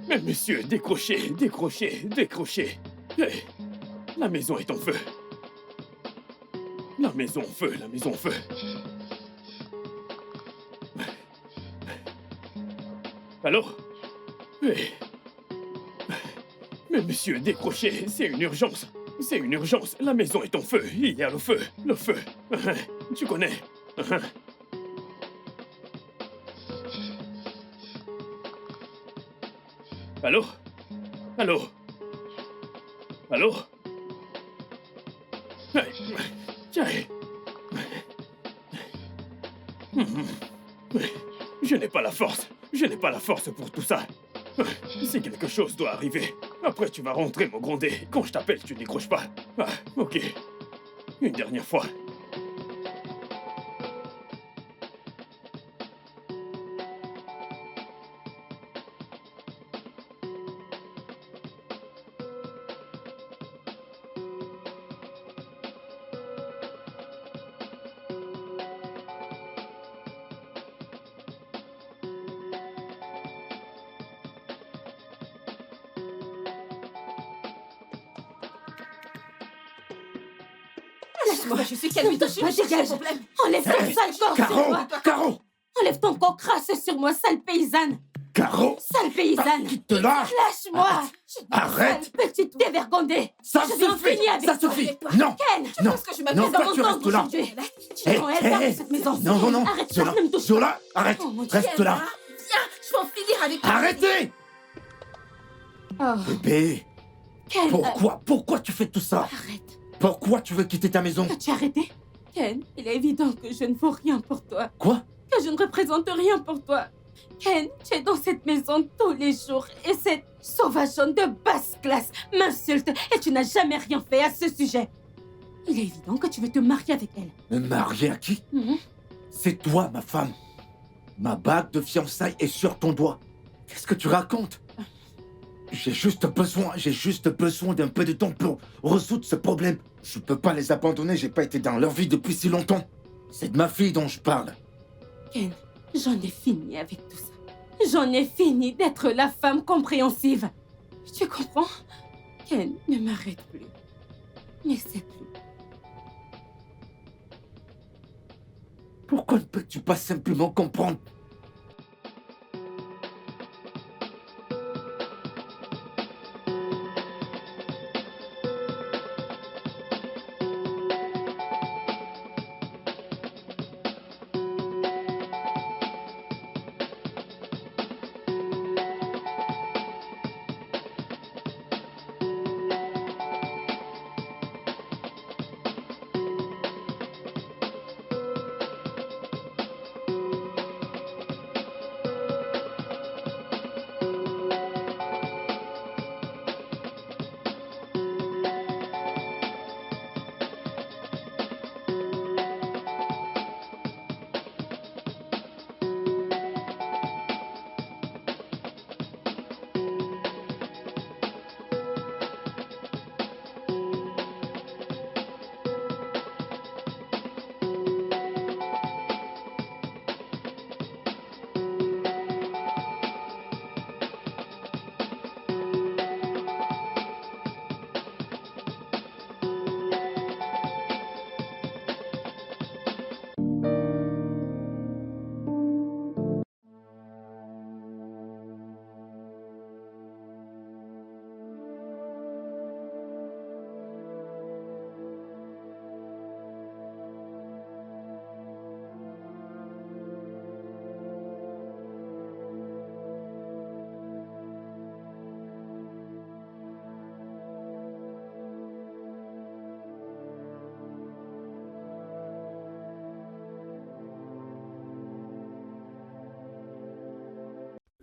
Mais monsieur, décrochez, décrochez, décrochez. Hey, la maison est en feu. La maison en feu, la maison en feu. Allô? Hey. Mais monsieur, décrochez, c'est une urgence. C'est une urgence, la maison est en feu. Il y a le feu, le feu. Tu connais. Allô? Allô? Allô? Tiens. Je n'ai pas la force. Je n'ai pas la force pour tout ça. Si quelque chose doit arriver, après tu vas rentrer me gronder. Quand je t'appelle, tu décroches pas. Ah, ok. Une dernière fois. Laisse-moi, je suis calme, dégage. Enlève ton sale corps sur moi. Caro! Enlève ton corps crasse sur moi, sale paysanne. Caro! Sale paysanne. Qui te lâche? Lâche-moi. Arrête! Sale petite dévergondée. Ça Je vais en suffit! finir avec Ça toi. suffit! Toi. Non! Ken, tu Non. penses que je Non, m'appelle toi, dans tu mon restes temps là. aujourd'hui. Tu rends elle garde de cette maison. Non, non, non! Arrête Zola, ça, ne me touche Zola, arrête! Oh, mon Dieu. Reste là! Viens, je vais en finir avec toi. Arrêtez! Oh, Bébé, Ken, pourquoi tu fais tout ça? arrête. Pourquoi tu veux quitter ta maison? As-tu arrêté? Ken, il est évident que je ne vaux rien pour toi. Quoi? Que je ne représente rien pour toi. Ken, tu es dans cette maison tous les jours et cette sauvageonne de basse classe m'insulte et tu n'as jamais rien fait à ce sujet. Il est évident que tu veux te marier avec elle. Me marier à qui? Mhm. C'est toi, ma femme. Ma bague de fiançailles est sur ton doigt. Qu'est-ce que tu racontes? J'ai juste besoin d'un peu de temps pour résoudre ce problème. Je peux pas les abandonner, j'ai pas été dans leur vie depuis si longtemps. C'est de ma fille dont je parle. Ken, j'en ai fini avec tout ça. J'en ai fini d'être la femme compréhensive. Tu comprends? Ken, ne m'arrête plus. N'essaie plus. Pourquoi ne peux-tu pas simplement comprendre?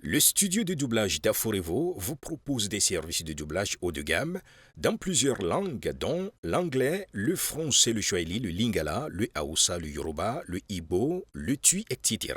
Le studio de doublage d'Aforevo vous propose des services de doublage haut de gamme dans plusieurs langues, dont l'anglais, le français, le swahili, le lingala, le haoussa, le yoruba, le igbo, le tui, etc.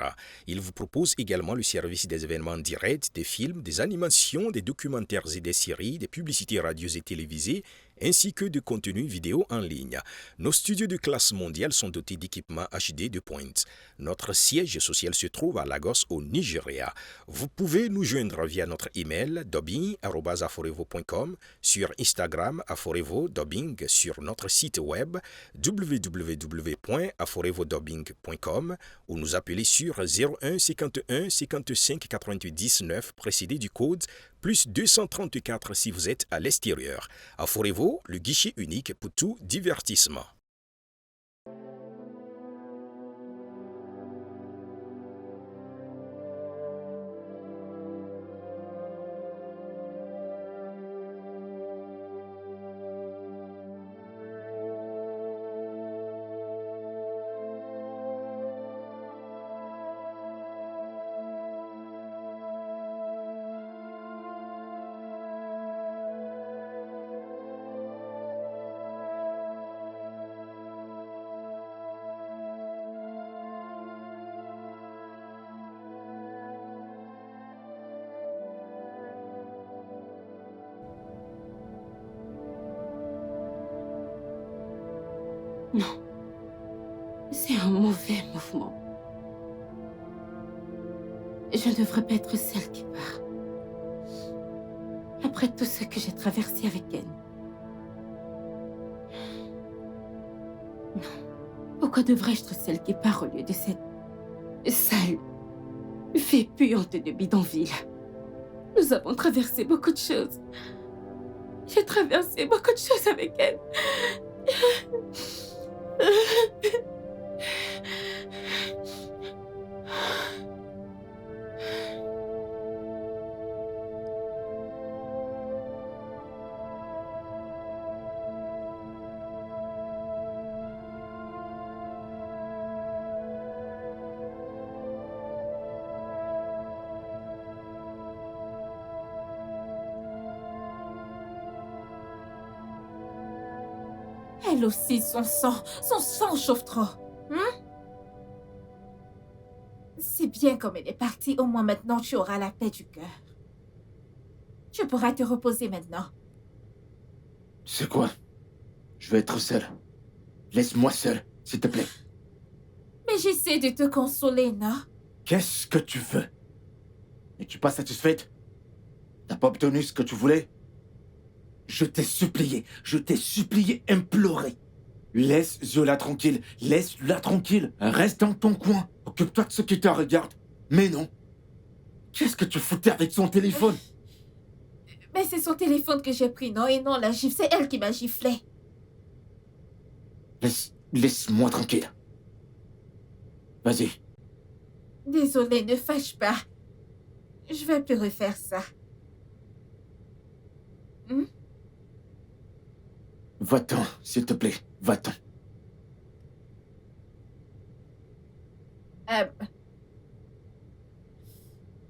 Il vous propose également le service des événements directs, des films, des animations, des documentaires et des séries, des publicités radios et télévisées, ainsi que de contenus vidéo en ligne. Nos studios de classe mondiale sont dotés d'équipements HD de pointe. Notre siège social se trouve à Lagos, au Nigeria. Vous pouvez nous joindre via notre email dubbing@aforevo.com, sur Instagram Aforevo Dubbing, sur notre site web www.aforevodubbing.com ou nous appeler sur 01 51 55 99 précédé du code plus 234 si vous êtes à l'extérieur. Aforevo, le guichet unique pour tout divertissement. C'est un mauvais mouvement. Je ne devrais pas être celle qui part. Après tout ce que j'ai traversé avec elle. Non. Pourquoi devrais-je être celle qui part au lieu de cette sale, fée puante de bidonville? Nous avons traversé beaucoup de choses. J'ai traversé beaucoup de choses avec elle. Elle aussi, son sang chauffe trop. C'est bien comme elle est partie, au moins maintenant tu auras la paix du cœur. Tu pourras te reposer maintenant. C'est quoi? Je vais être seul. Laisse-moi seul, s'il te plaît. Mais j'essaie de te consoler, non? Qu'est-ce que tu veux? Es-tu pas satisfaite? T'as pas obtenu ce que tu voulais? Je t'ai supplié, imploré. Laisse Zola tranquille, laisse-la tranquille. Reste dans ton coin. Occupe-toi de ce qui te regarde. Mais non. Qu'est-ce que tu foutais avec son téléphone? Mais c'est son téléphone que j'ai pris, non? Et non, la gifle, c'est elle qui m'a giflé. Laisse-moi tranquille. Vas-y. Désolée, ne fâche pas. Je vais plus refaire ça. Va-t'en, s'il te plaît. Va-t'en.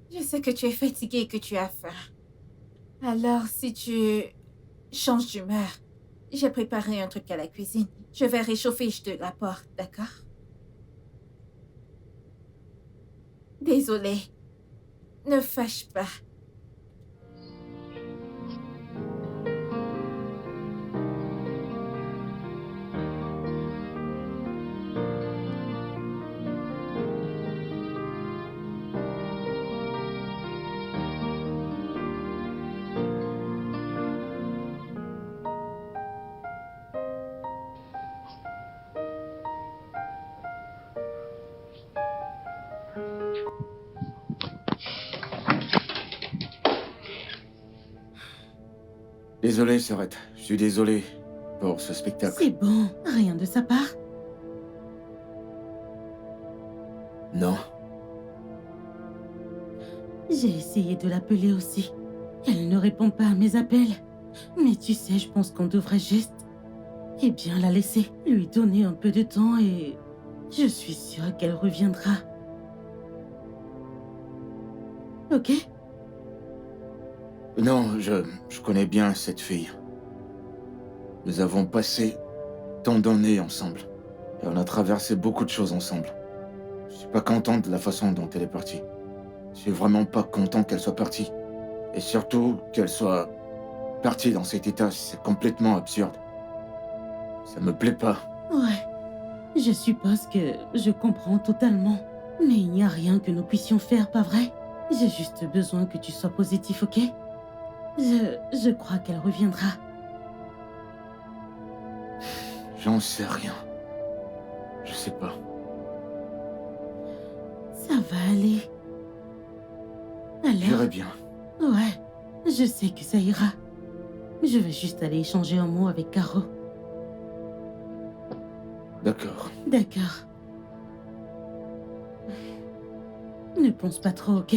Je sais que tu es fatiguée et que tu as faim. Alors, si tu changes d'humeur, j'ai préparé un truc à la cuisine. Je vais réchauffer et je te l'apporte, d'accord? Désolée. Ne fâche pas. Désolé, Sorette. Je suis désolé pour ce spectacle. C'est bon, rien de sa part. Non. J'ai essayé de l'appeler aussi. Elle ne répond pas à mes appels. Mais tu sais, je pense qu'on devrait juste... Eh bien, la laisser. Lui donner un peu de temps et... Je suis sûre qu'elle reviendra. Ok? Non, je connais bien cette fille. Nous avons passé tant d'années ensemble. Et on a traversé beaucoup de choses ensemble. Je suis pas content de la façon dont elle est partie. Je suis vraiment pas content qu'elle soit partie. Et surtout, qu'elle soit partie dans cet état, c'est complètement absurde. Ça me plaît pas. Ouais, je suppose que je comprends totalement. Mais il n'y a rien que nous puissions faire, pas vrai? J'ai juste besoin que tu sois positif, ok? Je crois qu'elle reviendra. J'en sais rien. Je sais pas. Ça va aller. J'irai Alors? bien. Ouais, je sais que ça ira. Je vais juste aller échanger un mot avec Caro. D'accord. D'accord. Ne pense pas trop, ok?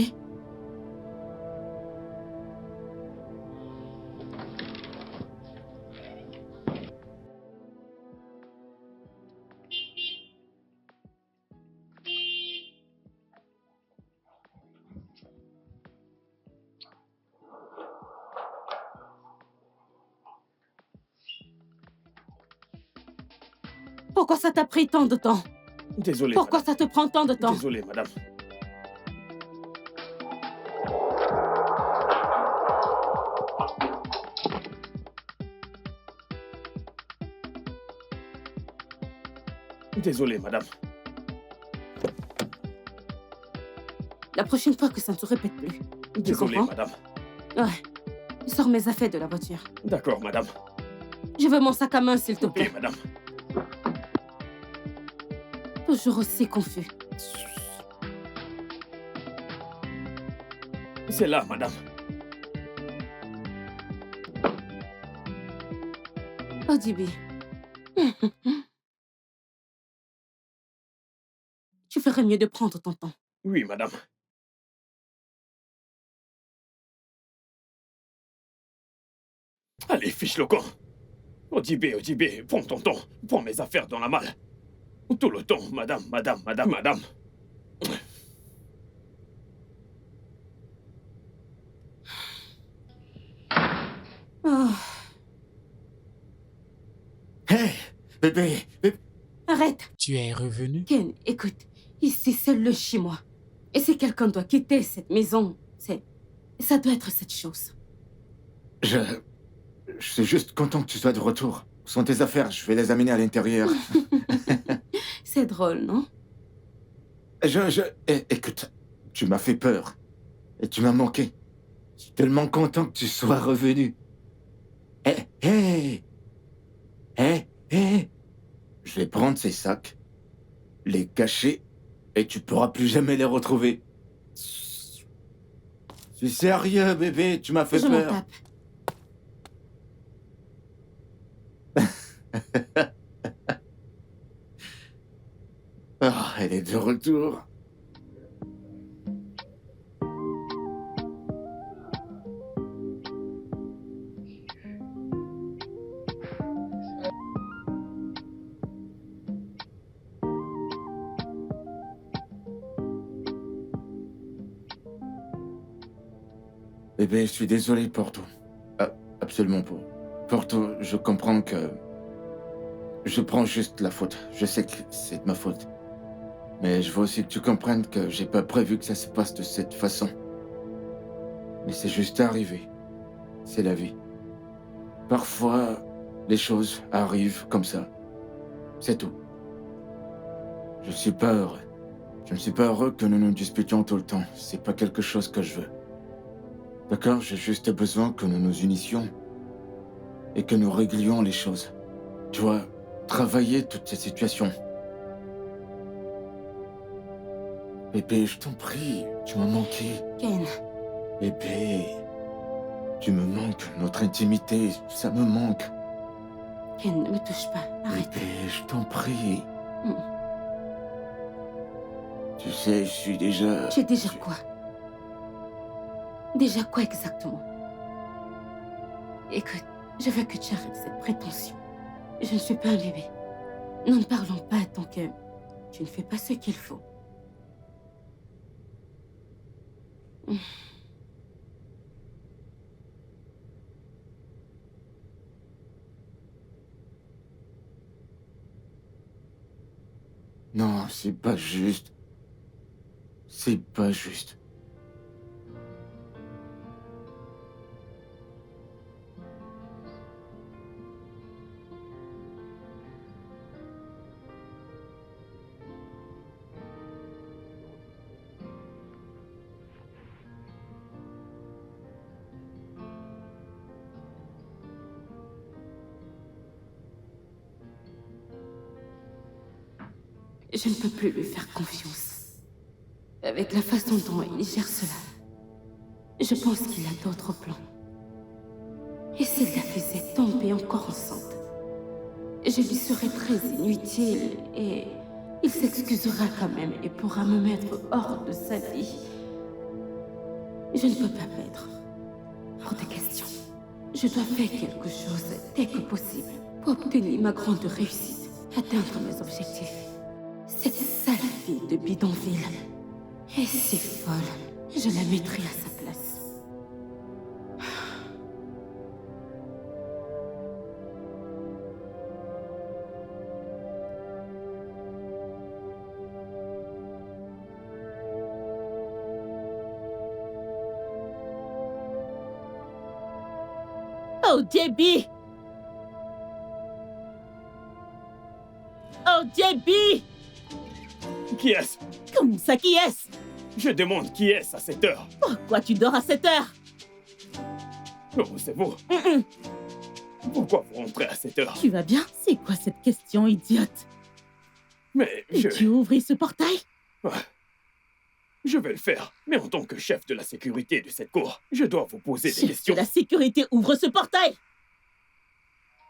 Pourquoi ça t'a pris tant de temps? Désolé, Pourquoi madame. ça te prend tant de temps? Désolé, madame. Désolé, madame. La prochaine fois que ça ne se répète plus. Tu Désolé, comprends? madame. Ouais. Sors mes affaires de la voiture. D'accord, madame. Je veux mon sac à main, s'il te plaît. Ok, madame. Toujours aussi confus. C'est là, madame. Odibi. Tu ferais mieux de prendre ton temps. Oui, madame. Allez, fiche le camp. Odibe, prends ton temps. Prends mes affaires dans la malle. Tout le temps, madame. Oh, Hé, bébé, arrête. Tu es revenu? Ken, écoute. Ici, c'est le chez moi. Et si quelqu'un doit quitter cette maison, ça doit être cette chose. je suis juste content que tu sois de retour. Où sont tes affaires? Je vais les amener à l'intérieur. C'est drôle, non? Écoute, tu m'as fait peur. Et tu m'as manqué. Je suis tellement content que tu sois revenu. Hé. Je vais prendre ces sacs, les cacher, et tu pourras plus jamais les retrouver. Je suis sérieux, bébé, tu m'as fait Je m'en peur. tape. Ah, elle est de retour. Bébé, je suis désolé, Porto. Ah, absolument pas. Porto, je comprends que... Je prends juste la faute. Je sais que c'est de ma faute. Mais je veux aussi que tu comprennes que j'ai pas prévu que ça se passe de cette façon. Mais c'est juste arrivé. C'est la vie. Parfois, les choses arrivent comme ça. C'est tout. Je suis pas heureux. Je ne suis pas heureux que nous nous disputions tout le temps. C'est pas quelque chose que je veux. D'accord? J'ai juste besoin que nous nous unissions et que nous réglions les choses. Tu vois, travailler toutes ces situations. Bébé, je t'en prie, tu m'as manqué. Ken, Bébé, tu me manques, notre intimité, ça me manque. Ken, ne me touche pas. Arrête. Bébé, je t'en prie. Mm. Tu sais, je suis déjà... Tu es déjà quoi? Déjà quoi exactement? Écoute, je veux que tu arrêtes cette prétention. Je ne suis pas un bébé. Nous ne parlons pas tant que tu ne fais pas ce qu'il faut. Non, c'est pas juste. C'est pas juste. Je ne peux plus lui faire confiance. Avec la façon dont il gère cela, je pense qu'il a d'autres plans. Et s'il la faisait tomber encore enceinte, je lui serais très inutile et il s'excusera quand même et pourra me mettre hors de sa vie. Je ne peux pas perdre. Hors de question. Je dois faire quelque chose dès que possible pour obtenir ma grande réussite, atteindre mes objectifs. Cette sale fille de bidonville est si folle, je la mettrai à sa place. Oh, Debbie! Oh, JB! Qui est-ce? Comment ça, qui est-ce? Je demande qui est-ce à cette heure? Pourquoi tu dors à cette heure? Oh, c'est vous. Pourquoi vous rentrez à cette heure? Tu vas bien? C'est quoi cette question idiote? Mais Et tu as ouvert ce portail? Je vais le faire, mais en tant que chef de la sécurité de cette cour, je dois vous poser des Chef questions. de la sécurité, ouvre ce portail!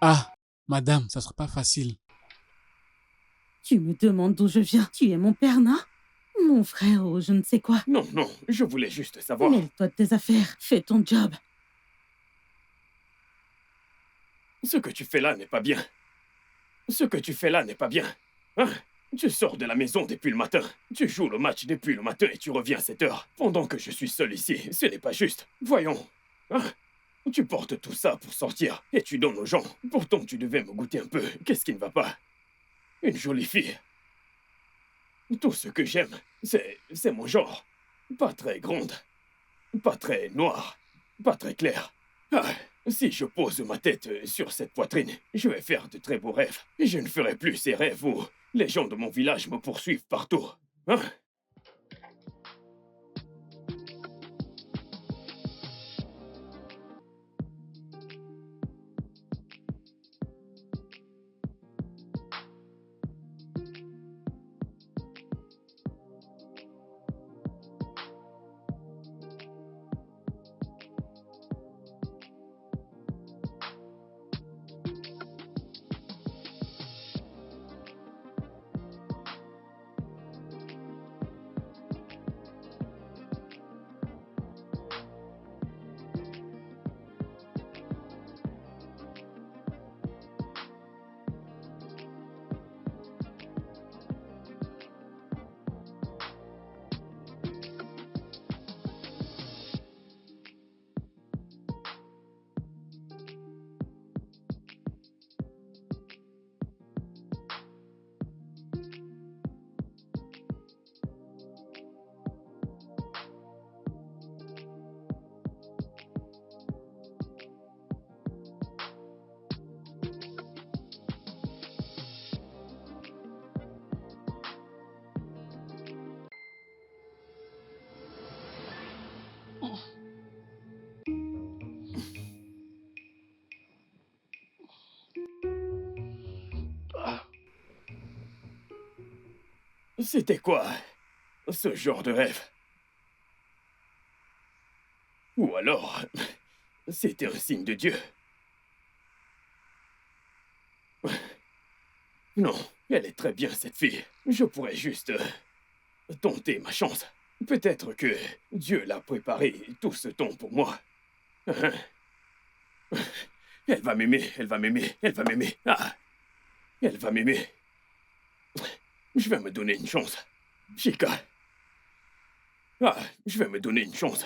Ah, madame, ça sera pas facile. Tu me demandes d'où je viens. Tu es mon père, non? Mon frère ou je ne sais quoi. Non, non, je voulais juste savoir. Mêle-toi de tes affaires. Fais ton job. Ce que tu fais là n'est pas bien. Ce que tu fais là n'est pas bien. Hein? Tu sors de la maison depuis le matin. Tu joues le match depuis le matin et tu reviens à cette heure. Pendant que je suis seul ici, ce n'est pas juste. Voyons. Hein? Tu portes tout ça pour sortir et tu donnes aux gens. Pourtant, tu devais me goûter un peu. Qu'est-ce qui ne va pas? Une jolie fille. Tout ce que j'aime, c'est mon genre. Pas très grande. Pas très noire. Pas très claire. Ah, si je pose ma tête sur cette poitrine, je vais faire de très beaux rêves. Et je ne ferai plus ces rêves où les gens de mon village me poursuivent partout. Hein? C'était quoi, ce genre de rêve? Ou alors, c'était un signe de Dieu? Non, elle est très bien, cette fille. Je pourrais juste tenter ma chance. Peut-être que Dieu l'a préparé tout ce temps pour moi. Elle va m'aimer, elle va m'aimer, elle va m'aimer. Ah, elle va m'aimer. Je vais me donner une chance. Chica. Ah, je vais me donner une chance.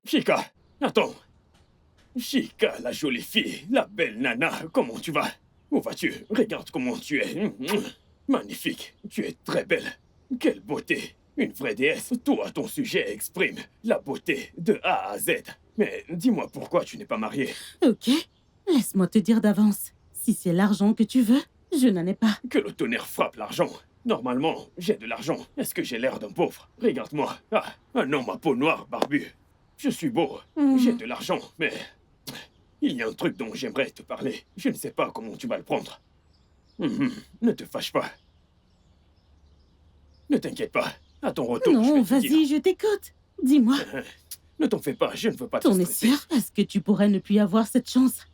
Chica, attends. Chica, la jolie fille, la belle nana, comment tu vas? Où vas-tu? Regarde comment tu es. Magnifique, tu es très belle. Quelle beauté. Une vraie déesse. Tout à ton sujet exprime la beauté de A à Z. Mais dis-moi pourquoi tu n'es pas mariée? Ok, laisse-moi te dire d'avance. Si c'est l'argent que tu veux, je n'en ai pas. Que le tonnerre frappe l'argent. Normalement, j'ai de l'argent. Est-ce que j'ai l'air d'un pauvre? Regarde-moi. Ah, un homme à peau noire, barbu. Je suis beau. J'ai de l'argent, mais... il y a un truc dont j'aimerais te parler. Je ne sais pas comment tu vas le prendre. Ne te fâche pas. Ne t'inquiète pas. À ton retour, je Non, vais te vas-y, dire. je t'écoute. Dis-moi. Ne t'en fais pas, je ne veux pas te T'en es stresser. sûr? Est-ce que tu pourrais ne plus avoir cette chance?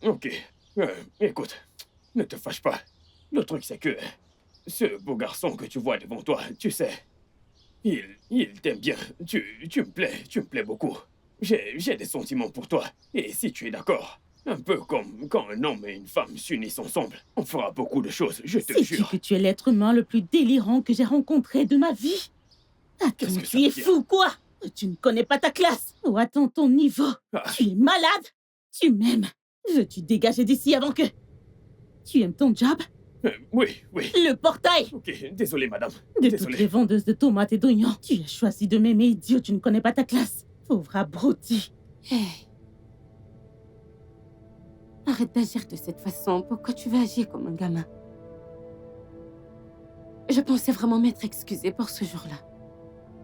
Ok. Écoute, ne te fâche pas. Le truc, c'est que... ce beau garçon que tu vois devant toi, tu sais... Il t'aime bien. Tu me plais beaucoup. J'ai des sentiments pour toi. Et si tu es d'accord, un peu comme quand un homme et une femme s'unissent ensemble, on fera beaucoup de choses, je te Sais-tu jure. que tu es l'être humain le plus délirant que j'ai rencontré de ma vie? Attends, Qu'est-ce que ça tu es veut dire? fou, quoi? Tu ne connais pas ta classe. Oh, attends ton niveau. Ah. Tu es malade. Tu m'aimes. Veux-tu dégager d'ici avant que... Tu aimes ton job? Oui, oui. Le portail. Ok, désolé, madame. De toutes Désolé. les vendeuses de tomates et d'oignons, tu as choisi de m'aimer, idiot, tu ne connais pas ta classe. Pauvre abruti. Hey. Arrête d'agir de cette façon. Pourquoi tu veux agir comme un gamin? Je pensais vraiment m'être excusée pour ce jour-là.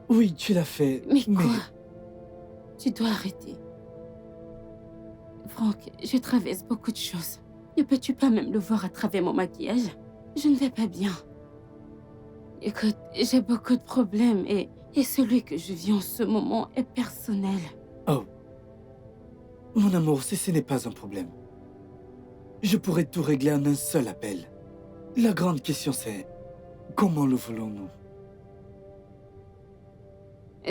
Oui, tu l'as fait. Mais quoi? Tu dois arrêter. Franck, je traverse beaucoup de choses. Ne peux-tu pas même le voir à travers mon maquillage? Je ne vais pas bien. Écoute, j'ai beaucoup de problèmes et celui que je vis en ce moment est personnel. Oh. Mon amour, ce n'est pas un problème. Je pourrais tout régler en un seul appel. La grande question c'est, comment le voulons-nous?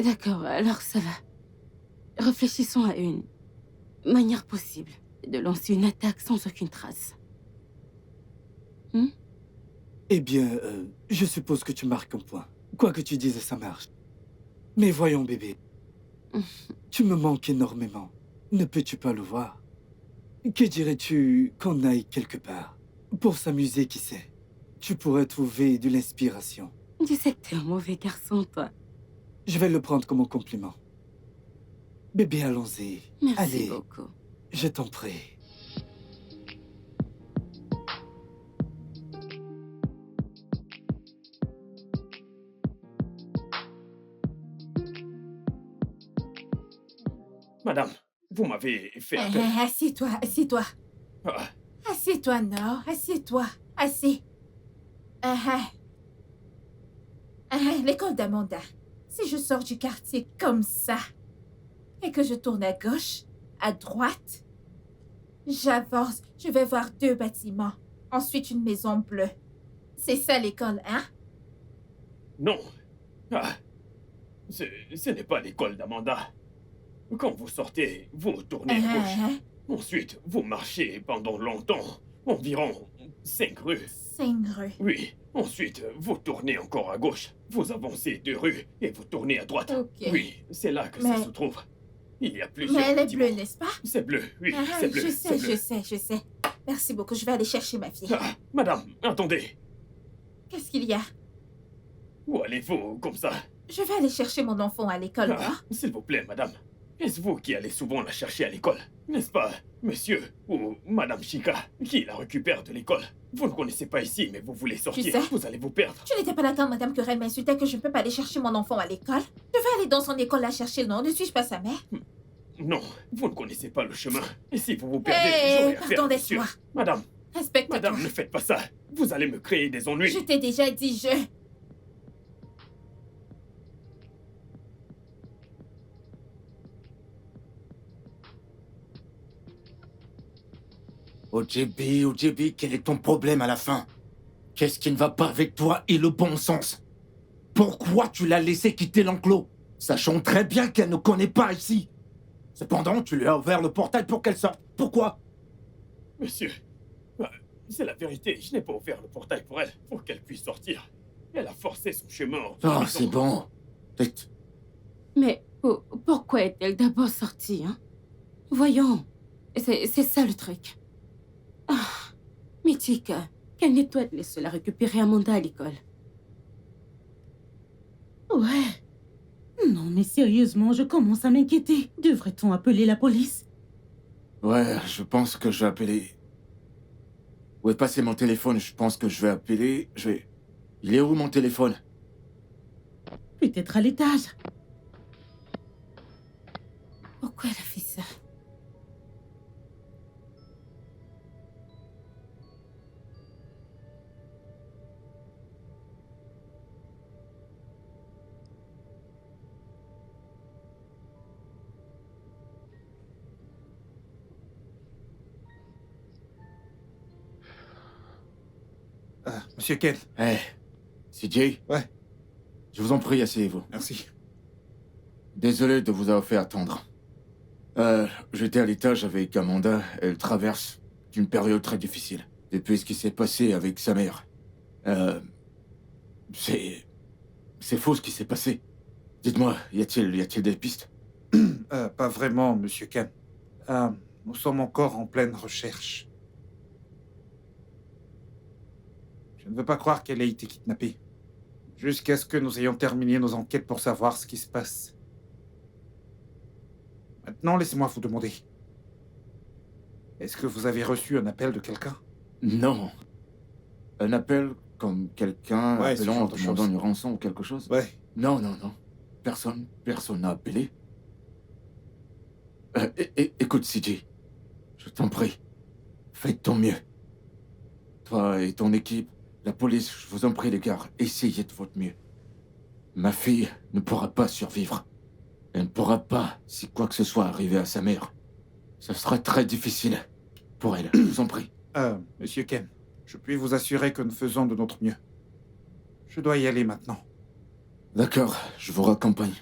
D'accord, alors ça va. Réfléchissons à une manière possible de lancer une attaque sans aucune trace. Eh bien, je suppose que tu marques un point. Quoi que tu dises, ça marche. Mais voyons, bébé. Tu me manques énormément. Ne peux-tu pas le voir? Que dirais-tu qu'on aille quelque part? Pour s'amuser, qui sait? Tu pourrais trouver de l'inspiration. Tu sais que t'es un mauvais garçon, toi. Je vais le prendre comme un compliment. Bébé, allons-y. Merci Allez, beaucoup. je t'en prie. Madame, vous m'avez fait appel. Assieds-toi, assieds-toi. Ah, Assieds-toi, Nord, assieds-toi. Assis. L'école d'Amanda. Si je sors du quartier comme ça, et que je tourne à gauche, à droite, j'avance, je vais voir 2 bâtiments. Ensuite, une maison bleue. C'est ça l'école, hein? non. Ah, ce n'est pas l'école d'Amanda. Quand vous sortez, vous tournez à gauche. Ensuite, vous marchez pendant longtemps, environ 5 rues. 5 rues. Oui. Ensuite, vous tournez encore à gauche. Vous avancez 2 rues et vous tournez à droite. Ok. Oui, c'est là que Mais- ça se trouve. Il y a plusieurs Mais elle est bâtiments. bleue, n'est-ce pas? C'est bleu, oui, c'est bleu. Je c'est sais, bleu. je sais. Merci beaucoup, je vais aller chercher ma fille. Ah, madame, attendez. Qu'est-ce qu'il y a? Où allez-vous comme ça? Je vais aller chercher mon enfant à l'école, Ah, moi. s'il vous plaît, madame. Est-ce vous qui allez souvent la chercher à l'école? N'est-ce pas, monsieur ou madame Chica, qui la récupère de l'école? Vous ne connaissez pas ici, mais vous voulez sortir. sais. Vous allez vous perdre. Tu n'étais pas là quand Madame Querelle m'insultait que je ne peux pas aller chercher mon enfant à l'école? Je vais aller dans son école la chercher, non? Ne suis-je pas sa mère? Non, vous ne connaissez pas le chemin. Et si vous vous perdez, Hé, j'aurai affaire, pardon, monsieur. laisse-moi. Madame, Respecte-toi. madame, ne faites pas ça. Vous allez me créer des ennuis. Je t'ai déjà dit, OJB, quel est ton problème à la fin? Qu'est-ce qui ne va pas avec toi et le bon sens? Pourquoi tu l'as laissé quitter l'enclos, sachant très bien qu'elle ne connaît pas ici? Cependant, tu lui as ouvert le portail pour qu'elle sorte. Pourquoi? Monsieur, c'est la vérité. Je n'ai pas ouvert le portail pour elle, pour qu'elle puisse sortir. Elle a forcé son chemin hors de la Oh, maison. c'est bon. Mais pourquoi est-elle d'abord sortie, hein? Voyons. C'est ça le truc. Ah, Mythica, calme-toi de laisser la récupérer Amanda à l'école. Ouais. Non, mais sérieusement, je commence à m'inquiéter. Devrait-on appeler la police? Ouais, je pense que je vais appeler... Où est passé mon téléphone? Je pense que je vais appeler... Il est où mon téléphone? Peut-être à l'étage. Pourquoi elle a fait ça? Monsieur Ken. Hey, CJ? Ouais. Je vous en prie, asseyez-vous. Merci. Désolé de vous avoir fait attendre. J'étais à l'étage avec Amanda. Elle traverse une période très difficile. Depuis ce qui s'est passé avec sa mère. C'est faux ce qui s'est passé. Dites-moi, y a-t-il des pistes? Pas vraiment, Monsieur Ken. Nous sommes encore en pleine recherche. Je ne veux pas croire qu'elle ait été kidnappée. Jusqu'à ce que nous ayons terminé nos enquêtes pour savoir ce qui se passe. Maintenant, laissez-moi vous demander. Est-ce que vous avez reçu un appel de quelqu'un? Non. Un appel comme quelqu'un Ouais, ce appelant genre en de demandant choses. une rançon ou quelque chose? Ouais. Non. Personne n'a appelé. Écoute, CJ, je t'en prie, fais de ton mieux. Toi et ton équipe, la police, je vous en prie les gars, essayez de votre mieux. Ma fille ne pourra pas survivre. Elle ne pourra pas, si quoi que ce soit arrivait à sa mère. Ce sera très difficile pour elle, je vous en prie. Monsieur Ken, je puis vous assurer que nous faisons de notre mieux. Je dois y aller maintenant. D'accord, je vous raccompagne.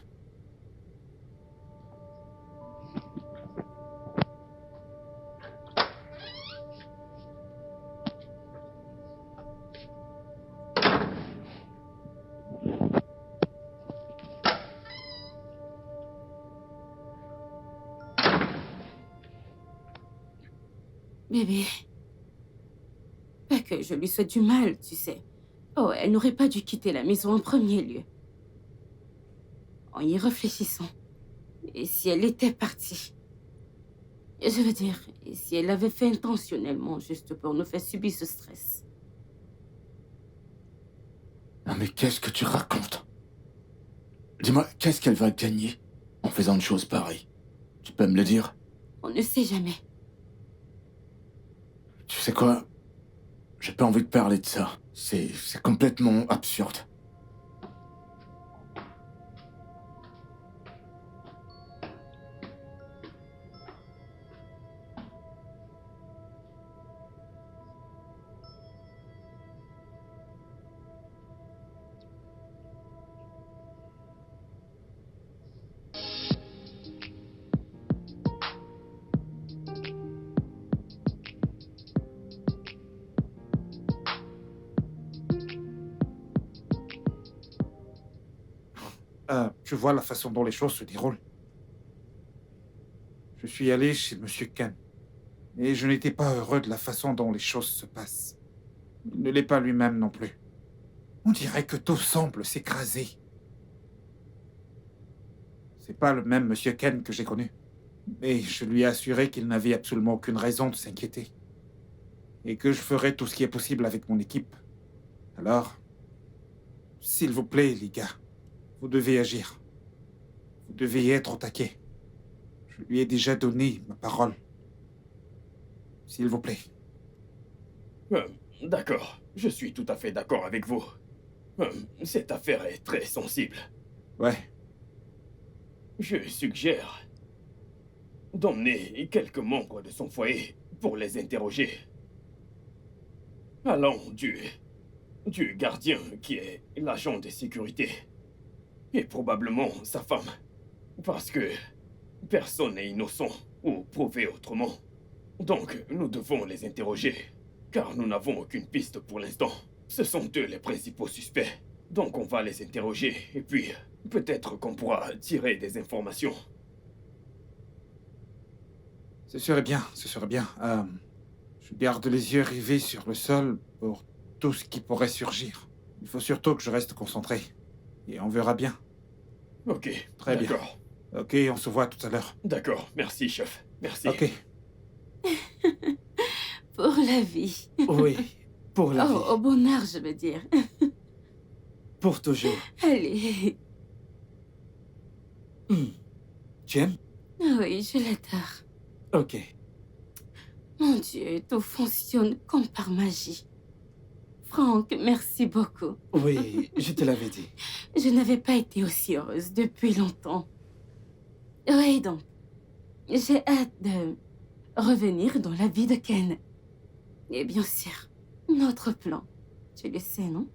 Bébé. Pas que je lui souhaite du mal, tu sais. Oh, elle n'aurait pas dû quitter la maison en premier lieu. En y réfléchissant. Et si elle était partie? Je veux dire, et si elle l'avait fait intentionnellement, juste pour nous faire subir ce stress? Non mais qu'est-ce que tu racontes? Dis-moi, qu'est-ce qu'elle va gagner en faisant une chose pareille? Tu peux me le dire? On ne sait jamais. Tu sais quoi? J'ai pas envie de parler de ça. C'est complètement absurde. Tu vois la façon dont les choses se déroulent. Je suis allé chez Monsieur Ken. Et je n'étais pas heureux de la façon dont les choses se passent. Il ne l'est pas lui-même non plus. On dirait que tout semble s'écraser. C'est pas le même Monsieur Ken que j'ai connu. Mais je lui ai assuré qu'il n'avait absolument aucune raison de s'inquiéter. Et que je ferai tout ce qui est possible avec mon équipe. Alors, s'il vous plaît, les gars, vous devez agir. Vous devez être au taquet. Je lui ai déjà donné ma parole. S'il vous plaît. D'accord, je suis tout à fait d'accord avec vous. Cette affaire est très sensible. Ouais. Je suggère d'emmener quelques membres de son foyer pour les interroger. Allant du gardien qui est l'agent de sécurité et probablement sa femme. Parce que personne n'est innocent ou prouvé autrement. Donc nous devons les interroger, car nous n'avons aucune piste pour l'instant. Ce sont eux les principaux suspects. Donc on va les interroger et puis peut-être qu'on pourra tirer des informations. Ce serait bien, ce serait bien. Je garde les yeux rivés sur le sol pour tout ce qui pourrait surgir. Il faut surtout que je reste concentré. Et on verra bien. Ok, Très bien. d'accord. Ok, on se voit tout à l'heure. D'accord, merci chef. Merci. Ok. Pour la vie. Oui, pour la vie. Au bonheur, je veux dire. Pour toujours. Allez. Tu aimes? Oui, je l'adore. Ok. Mon Dieu, tout fonctionne comme par magie. Franck, merci beaucoup. Oui, je te l'avais dit. Je n'avais pas été aussi heureuse depuis longtemps. Oui, donc, j'ai hâte de revenir dans la vie de Ken. Et bien sûr, notre plan. Tu le sais, non?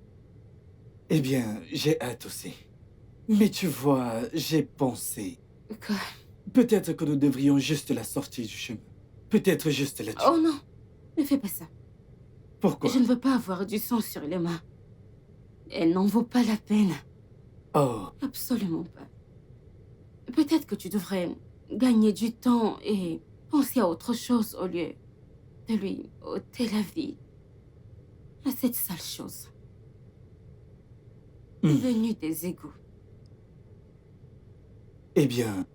Eh bien, j'ai hâte aussi. Mais tu vois, j'ai pensé. Quoi? Peut-être que nous devrions juste la sortir du chemin. Peut-être juste la tuer. Oh non, ne fais pas ça. Pourquoi? Je ne veux pas avoir du sang sur les mains. Elle n'en vaut pas la peine. Oh, Absolument pas. peut-être que tu devrais gagner du temps et penser à autre chose au lieu de lui ôter la vie à cette sale chose. Venue des égouts. Eh bien,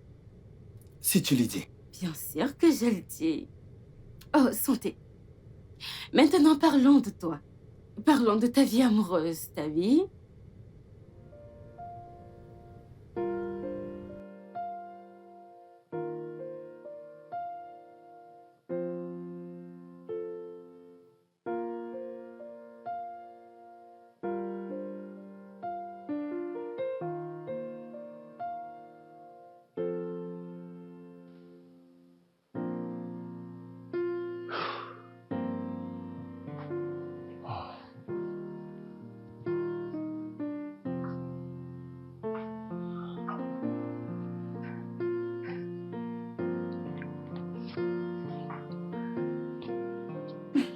si tu le dis. Bien sûr que je le dis. Oh, santé. Maintenant, parlons de toi. Parlons de ta vie amoureuse, ta vie.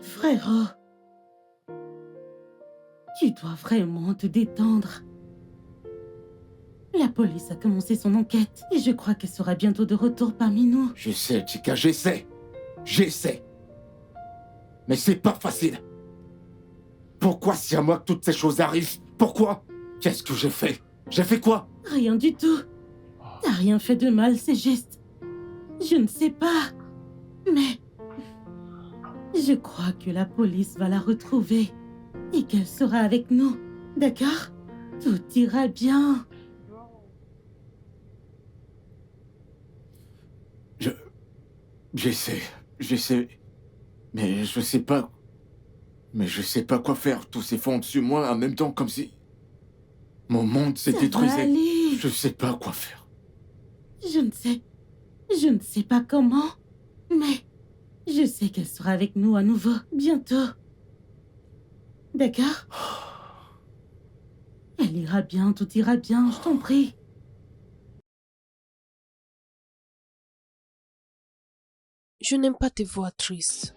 Frérot, tu dois vraiment te détendre. La police a commencé son enquête et je crois qu'elle sera bientôt de retour parmi nous. Je sais, Chica, j'essaie. J'essaie. Mais c'est pas facile. Pourquoi c'est à moi que toutes ces choses arrivent? Pourquoi? Qu'est-ce que j'ai fait? J'ai fait quoi? Rien du tout. T'as rien fait de mal, c'est juste... Je ne sais pas. Mais... je crois que la police va la retrouver et qu'elle sera avec nous. D'accord? Tout ira bien. J'essaie. Mais je sais pas... Mais je sais pas quoi faire. Tout s'effondre sur moi en même temps comme si... Mon monde s'est Ça va détruisé. aller. Je sais pas quoi faire. Je ne sais pas comment, mais je sais qu'elle sera avec nous à nouveau, bientôt. D'accord? Elle ira bien, tout ira bien, je t'en prie. Je n'aime pas tes voix tristes.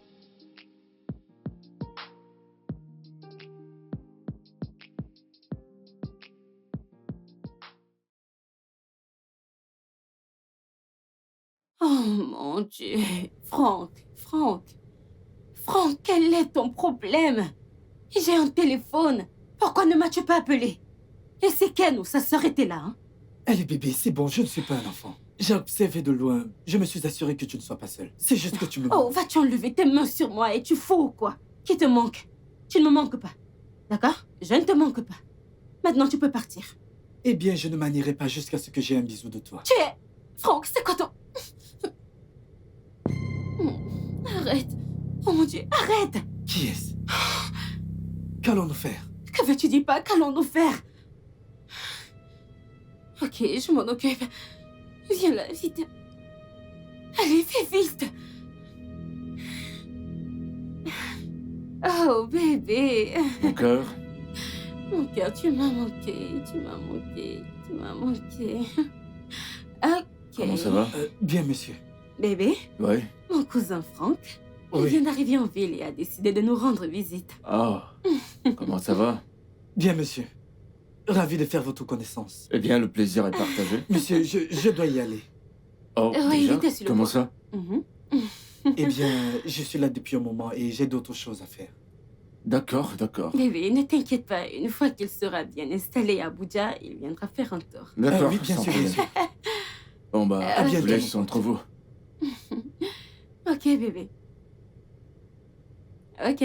Oh mon Dieu. Franck, quel est ton problème? J'ai un téléphone. Pourquoi ne m'as-tu pas appelé? Et c'est Ken ou sa sœur était là, hein? Allez bébé, c'est bon, je ne suis pas un enfant. J'ai observé de loin. Je me suis assuré que tu ne sois pas seule. C'est juste que tu me... Oh, vas-tu enlever tes mains sur moi et tu fous ou quoi? Qui te manque? Tu ne me manques pas. D'accord? Je ne te manque pas. Maintenant, tu peux partir. Eh bien, je ne manierai pas jusqu'à ce que j'ai un bisou de toi. Tu es... Franck, c'est quoi ton... Arrête. Oh mon Dieu, arrête. Qui est-ce? Qu'allons-nous faire? Que veux-tu dire pas? Qu'allons-nous faire? Ok, je m'en occupe. Viens là, vite. Allez, fais vite. Oh, bébé. Mon cœur? Mon cœur, tu m'as manqué. Ok. Comment ça va? Bien, monsieur. Bébé, Ouais. mon cousin Franck, il Oui. vient d'arriver en ville et a décidé de nous rendre visite. Ah, comment ça va? Bien, monsieur. Ravi de faire votre connaissance. Eh bien, le plaisir est partagé. Monsieur, je dois y aller. Oh, Oui, il déjà? était sur le Comment point. ça? Mhm. Eh bien, je suis là depuis un moment et j'ai d'autres choses à faire. D'accord. Bébé, ne t'inquiète pas. Une fois qu'il sera bien installé à Abuja, il viendra faire un tour. D'accord. Oui, bien sans sûr, problème. bien sûr. Bon bah, À je vous bientôt, laisse mon entre pote. vous. Ok, bébé. Ok.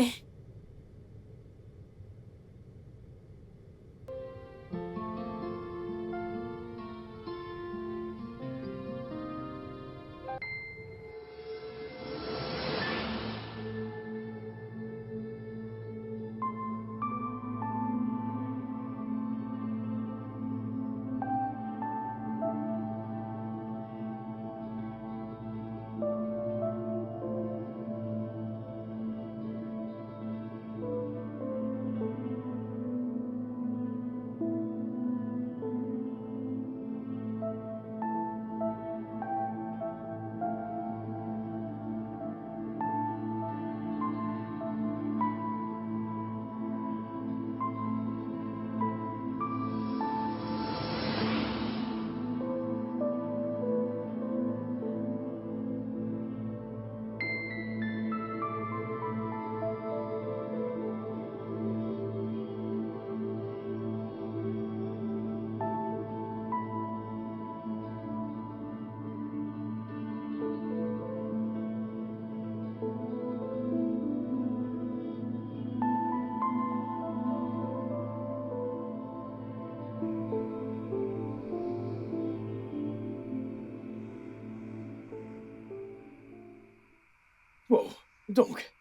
Oh, donc,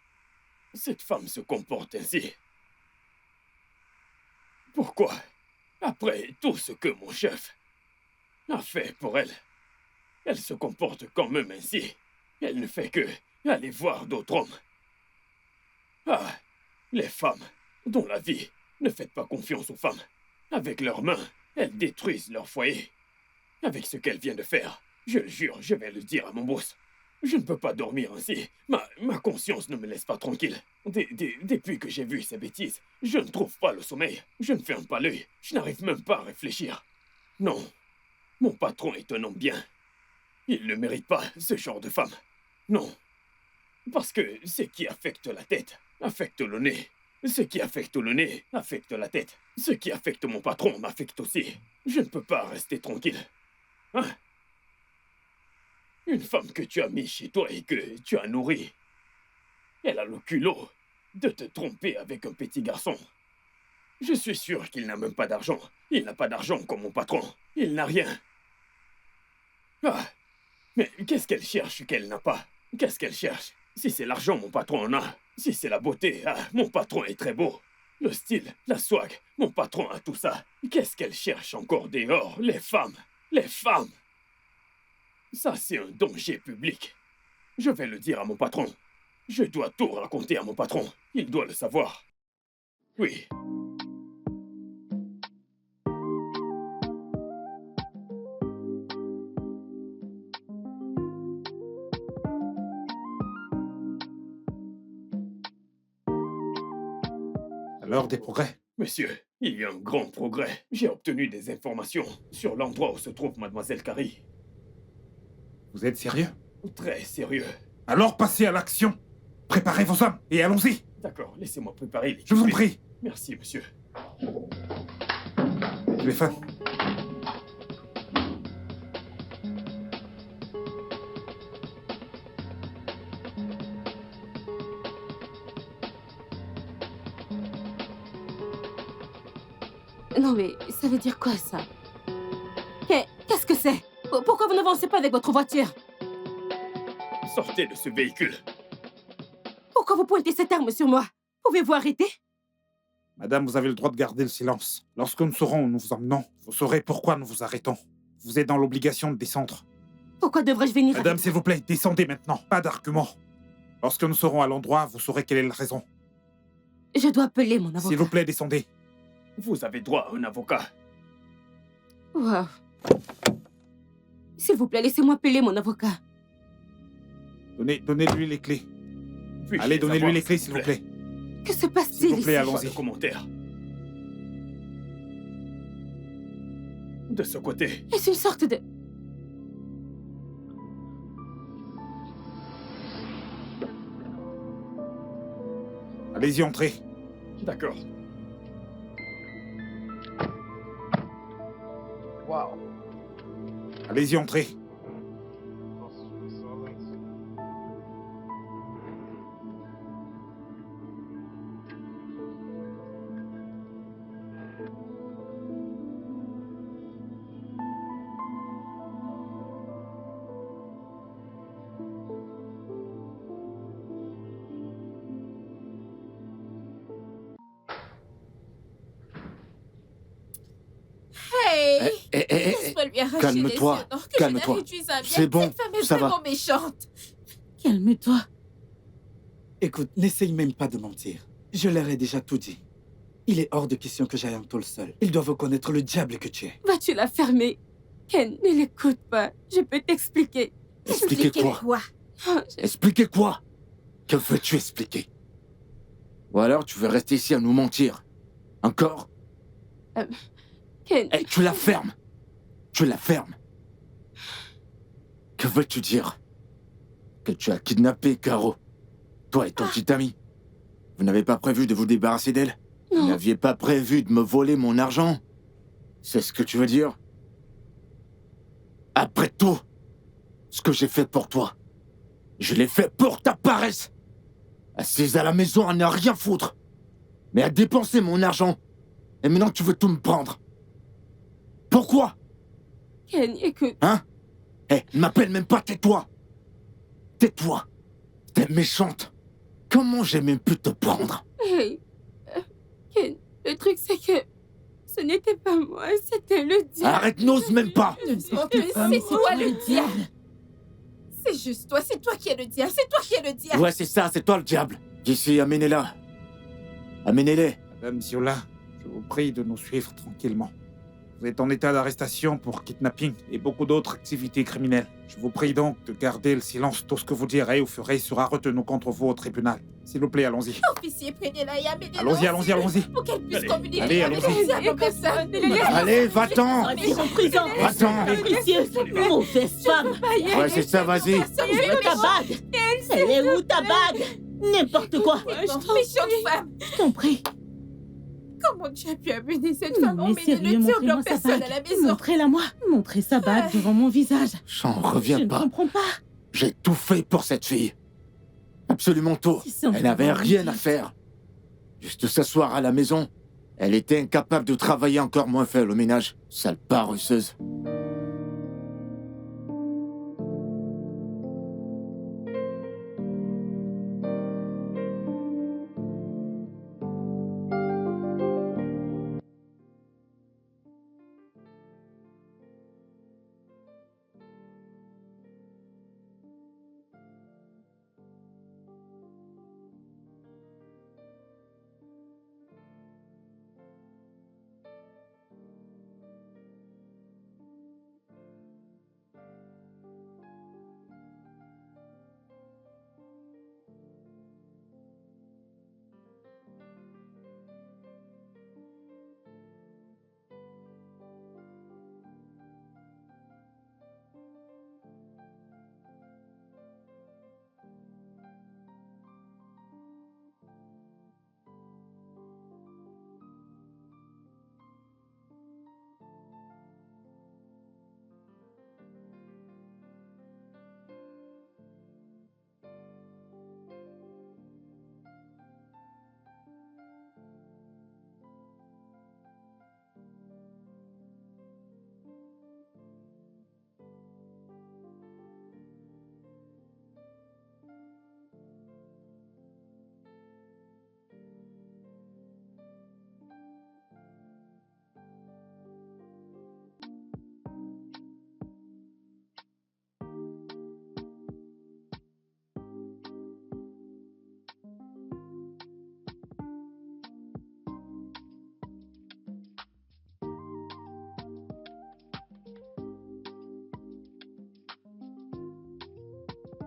cette femme se comporte ainsi. Pourquoi, après tout ce que mon chef a fait pour elle, elle se comporte quand même ainsi? Elle ne fait que aller voir d'autres hommes. Ah, les femmes, dont la vie, ne faites pas confiance aux femmes. Avec leurs mains, elles détruisent leur foyer. Avec ce qu'elle vient de faire, je le jure, je vais le dire à mon boss. Je ne peux pas dormir ainsi. Ma conscience ne me laisse pas tranquille. Depuis que j'ai vu ces bêtises, je ne trouve pas le sommeil. Je ne ferme pas l'œil. Je n'arrive même pas à réfléchir. Non, mon patron est un homme bien. Il ne mérite pas ce genre de femme. Non. Parce que ce qui affecte la tête affecte le nez. Ce qui affecte le nez affecte la tête. Ce qui affecte mon patron m'affecte aussi. Je ne peux pas rester tranquille. Hein? Une femme que tu as mise chez toi et que tu as nourrie, elle a le culot de te tromper avec un petit garçon. Je suis sûr qu'il n'a même pas d'argent. Il n'a pas d'argent comme mon patron. Il n'a rien. Ah, mais qu'est-ce qu'elle cherche qu'elle n'a pas? Qu'est-ce qu'elle cherche? Si c'est l'argent, mon patron en a. Si c'est la beauté, mon patron est très beau. Le style, la swag, mon patron a tout ça. Qu'est-ce qu'elle cherche encore dehors? Les femmes. Les femmes. Ça, c'est un danger public. Je vais le dire à mon patron. Je dois tout raconter à mon patron. Il doit le savoir. Oui. Alors, des progrès? Monsieur, il y a un grand progrès. J'ai obtenu des informations sur l'endroit où se trouve Mademoiselle Carrie. Vous êtes sérieux? Très sérieux. Alors passez à l'action. Préparez vos hommes et allons-y. D'accord, laissez-moi préparer les... Je vous en prie. Merci, monsieur. Téléphone. Non mais, ça veut dire quoi ça? Qu'est-ce que c'est? Pourquoi vous n'avancez pas avec votre voiture? Sortez de ce véhicule. Pourquoi vous pointez cette arme sur moi? Pouvez-vous arrêter? Madame, vous avez le droit de garder le silence. Lorsque nous saurons où nous vous emmenons, vous saurez pourquoi nous vous arrêtons. Vous êtes dans l'obligation de descendre. Pourquoi devrais-je venir Madame, s'il vous plaît, descendez maintenant. Pas d'arguments. Lorsque nous serons à l'endroit, vous saurez quelle est la raison. Je dois appeler mon avocat. S'il vous plaît, descendez. Vous avez droit à un avocat. Wow. S'il vous plaît, laissez-moi appeler mon avocat. Donnez-lui les clés. Puis-je Allez, donnez-lui avoir, les clés, s'il vous plaît. Que se passe-t-il S'il vous plaît, ici? allons-y. Pas de commentaires. De ce côté. Est-ce une sorte de... Allez-y, entrez. D'accord. Wow. Allez-y, entrez. Hey! Eh, Laisse-moi lui arracher calme-toi, les yeux, donc que calme-toi. je la réduise à miettes. C'est bon, Cette femme est ça va. vraiment méchante. Calme-toi. Écoute, n'essaye même pas de mentir. Je leur ai déjà tout dit. Il est hors de question que j'aille en tôle seul. Ils doivent reconnaître le diable que tu es. Vas-tu la fermer? Ken, ne l'écoute pas. Je peux t'expliquer. Expliquer quoi? Oh, Expliquer quoi? Que veux-tu expliquer? Ou alors tu veux rester ici à nous mentir? Encore? Ken... Eh, tu la fermes. Tu la fermes. Que veux-tu dire? Que tu as kidnappé Caro. Toi et ton petit ami. Vous n'avez pas prévu de vous débarrasser d'elle? Vous n'aviez pas prévu de me voler mon argent? C'est ce que tu veux dire? Après tout, ce que j'ai fait pour toi, je l'ai fait pour ta paresse. Assise à la maison à ne rien foutre, mais à dépenser mon argent. Et maintenant tu veux tout me prendre. Pourquoi? Ken, écoute. Hein? Eh, ne m'appelle même pas, tais-toi. Tais-toi. T'es méchante. Comment j'ai même pu te prendre? Hey, Ken, le truc c'est que ce n'était pas moi, c'était le diable. Arrête, n'ose même pas. C'est toi le diable. C'est juste toi, c'est toi qui es le diable, c'est toi qui es le diable. Ouais, c'est ça, c'est toi le diable. D'ici, amenez-la. Amenez-les. Madame Ziola, je vous prie de nous suivre tranquillement. Vous êtes en état d'arrestation pour kidnapping et beaucoup d'autres activités criminelles. Je vous prie donc de garder le silence. Tout ce que vous direz ou ferez sera retenu contre vous au tribunal. S'il vous plaît, allons-y. Officier, prenez-la et amenez-la. Allons-y, allons-y, allons-y. Pour qu'elle puisse Allez. communiquer. Allez, avec allons-y. le diable en personne. Allez, va-t'en. Ils sont en prison. Va-t'en. Monsieur, mauvaise femme. Ouais, c'est ça, vas-y. Je veux ta bague. Elle est où ta bague? N'importe quoi. Méchante femme. Je t'en prie. Comment tu as pu amener cette femme Non, en mais mener sérieux, le diable en montrez-moi sa personne à la bague. maison? Montrez-la-moi. Montrez sa bague devant mon visage. J'en Je reviens ne pas. comprends pas. J'ai tout fait pour cette fille. Absolument tout. Ils sont Elle n'avait vraiment rien à bêtes. faire. Juste s'asseoir à la maison. Elle était incapable de travailler, encore moins faire le ménage. Sale paresseuse.